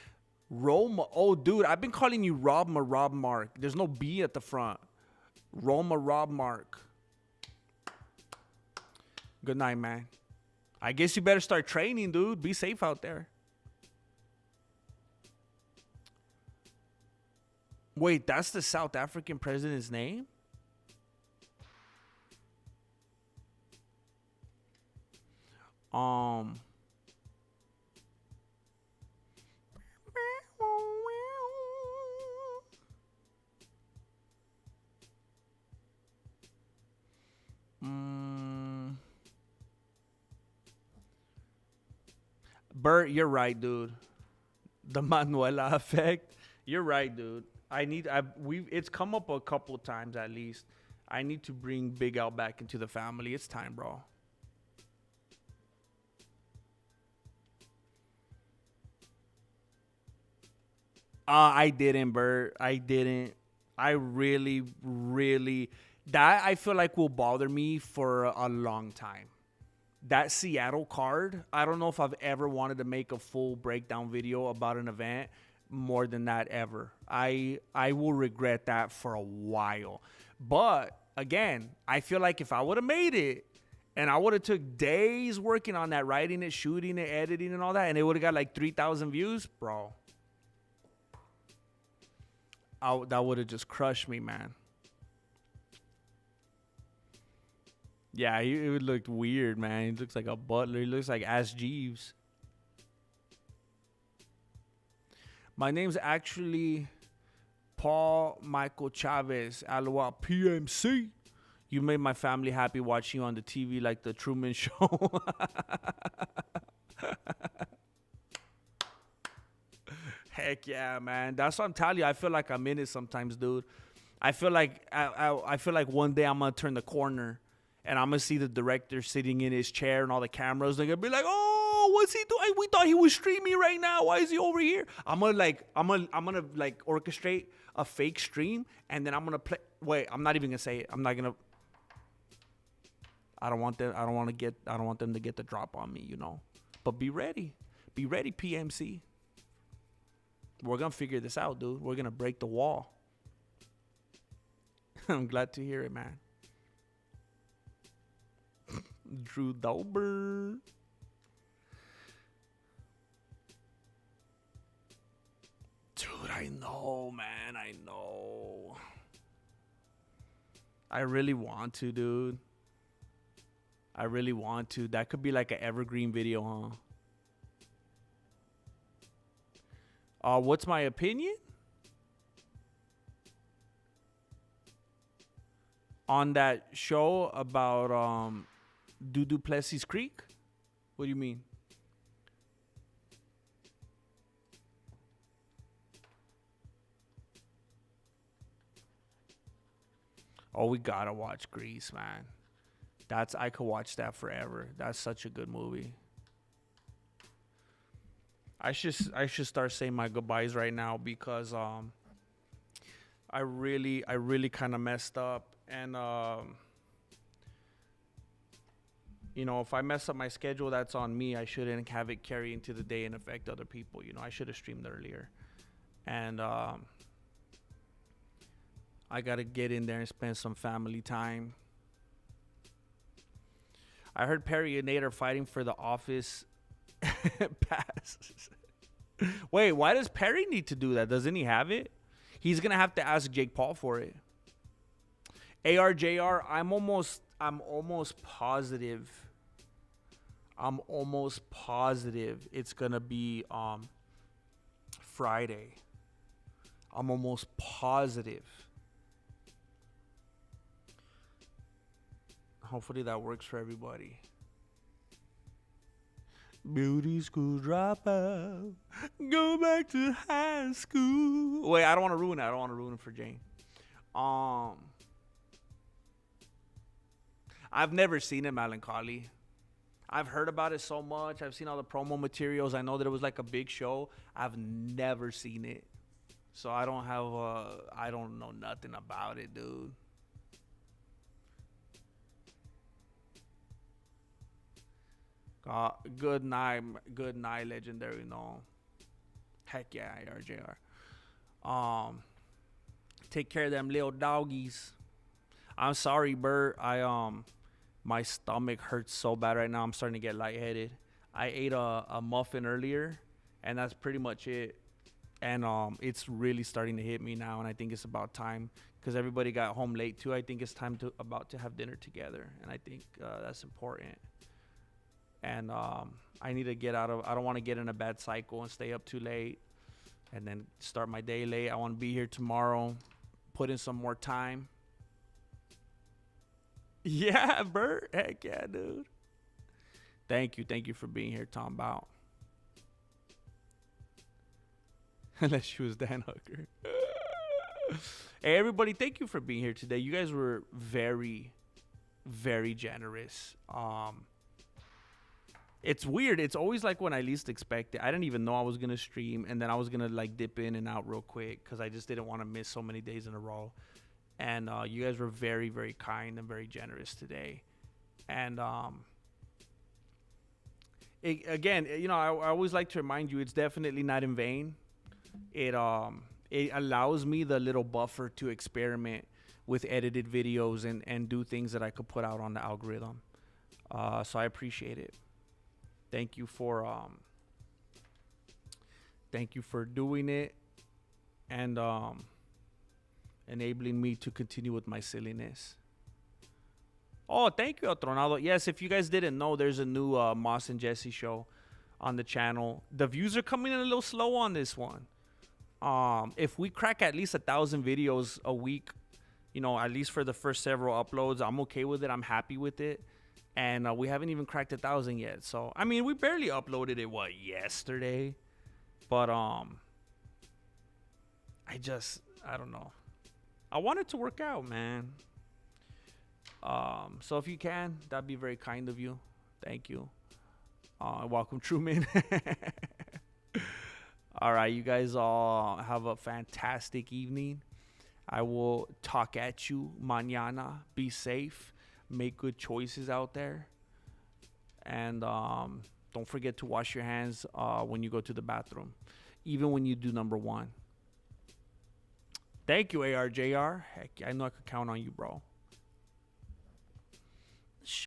Roma. Oh, dude, I've been calling you Rob Mark. There's no B at the front. Roma Rob Mark. Good night, man. I guess you better start training, dude. Be safe out there. Wait, that's the South African president's name? Bert, you're right, dude. The Manuela effect. You're right, dude. It's come up a couple times at least. I need to bring Big Al back into the family. It's time, bro. I didn't, Bert. I didn't. I really, that I feel like will bother me for a long time. That Seattle card, I don't know if I've ever wanted to make a full breakdown video about an event more than that ever. I will regret that for a while. But again, I feel like if I would have made it and I would have took days working on that, writing it, shooting it, editing and all that, and it would have got like 3,000 views, bro, that would have just crushed me, man. Yeah, it looked weird, man. He looks like a butler. He looks like Ass Jeeves. My name's actually Paul Michael Chavez, Aloha PMC. You made my family happy watching you on the TV like the Truman Show. Heck yeah, man. That's what I'm telling you. I feel like I'm in it sometimes, dude. I feel like I feel like one day I'm gonna turn the corner and I'm gonna see the director sitting in his chair and all the cameras. They're gonna be like, "Oh, what's he doing? We thought he was streaming right now. Why is he over here?" I'm gonna orchestrate a fake stream, and then I'm gonna play. Wait, I'm not even gonna say it. I'm not gonna. I don't want them. I don't want them to get the drop on me, you know. But be ready. Be ready, PMC. We're gonna figure this out, dude. We're gonna break the wall. I'm glad to hear it, man. Drew Dober. Dude, I know, man. I know. I really want to, dude. I really want to. That could be like an evergreen video, huh? What's my opinion? On that show about Duplessis Creek? What do you mean? Oh, we gotta watch Grease, man. I could watch that forever. That's such a good movie. I should start saying my goodbyes right now because I really kind of messed up, and you know, if I mess up my schedule, that's on me. I shouldn't have it carry into the day and affect other people. You know, I should have streamed earlier, and I gotta get in there and spend some family time. I heard Perry and Nate are fighting for the office pass. Wait, why does Perry need to do that? Doesn't he have it? He's gonna have to ask Jake Paul for it. ARJR, I'm almost positive. I'm almost positive it's gonna be Friday. I'm almost positive. Hopefully that works for everybody. Beauty school dropout. Go back to high school. Wait, I don't want to ruin it. I don't want to ruin it for Jane. I've never seen it, Melancholy. I've heard about it so much. I've seen all the promo materials. I know that it was like a big show. I've never seen it. So I don't know nothing about it, dude. Good night, legendary. No, heck yeah, RJR. Take care of them little doggies. I'm sorry, Bert. My stomach hurts so bad right now. I'm starting to get lightheaded. I ate a muffin earlier, and that's pretty much it. And it's really starting to hit me now, and I think it's about time because everybody got home late too. I think it's about to have dinner together, and I think that's important. And I need to get I don't want to get in a bad cycle and stay up too late and then start my day late. I want to be here tomorrow, put in some more time. Yeah, Bert. Heck yeah, dude. Thank you for being here, Tom Bout. Unless she was Dan Hooker. Hey, everybody, thank you for being here today. You guys were very, very generous. It's weird. It's always like when I least expect it. I didn't even know I was going to stream, and then I was going to like dip in and out real quick because I just didn't want to miss so many days in a row. And you guys were very, very kind and very generous today. And again, you know, I always like to remind you, it's definitely not in vain. It allows me the little buffer to experiment with edited videos and do things that I could put out on the algorithm. So I appreciate it. Thank you for doing it and enabling me to continue with my silliness. Oh, thank you, Tronado. Yes, if you guys didn't know, there's a new Moss and Jesse show on the channel. The views are coming in a little slow on this one. If we crack at least 1,000 videos a week, you know, at least for the first several uploads, I'm okay with it. I'm happy with it. And we haven't even cracked 1,000 yet. So, I mean, we barely uploaded it, yesterday? But, I don't know. I want it to work out, man. So if you can, that'd be very kind of you. Thank you. Welcome, Truman. All right, you guys all have a fantastic evening. I will talk at you mañana. Be safe. Make good choices out there. And don't forget to wash your hands when you go to the bathroom, even when you do number one. Thank you, ARJR. Heck, I know I could count on you, bro.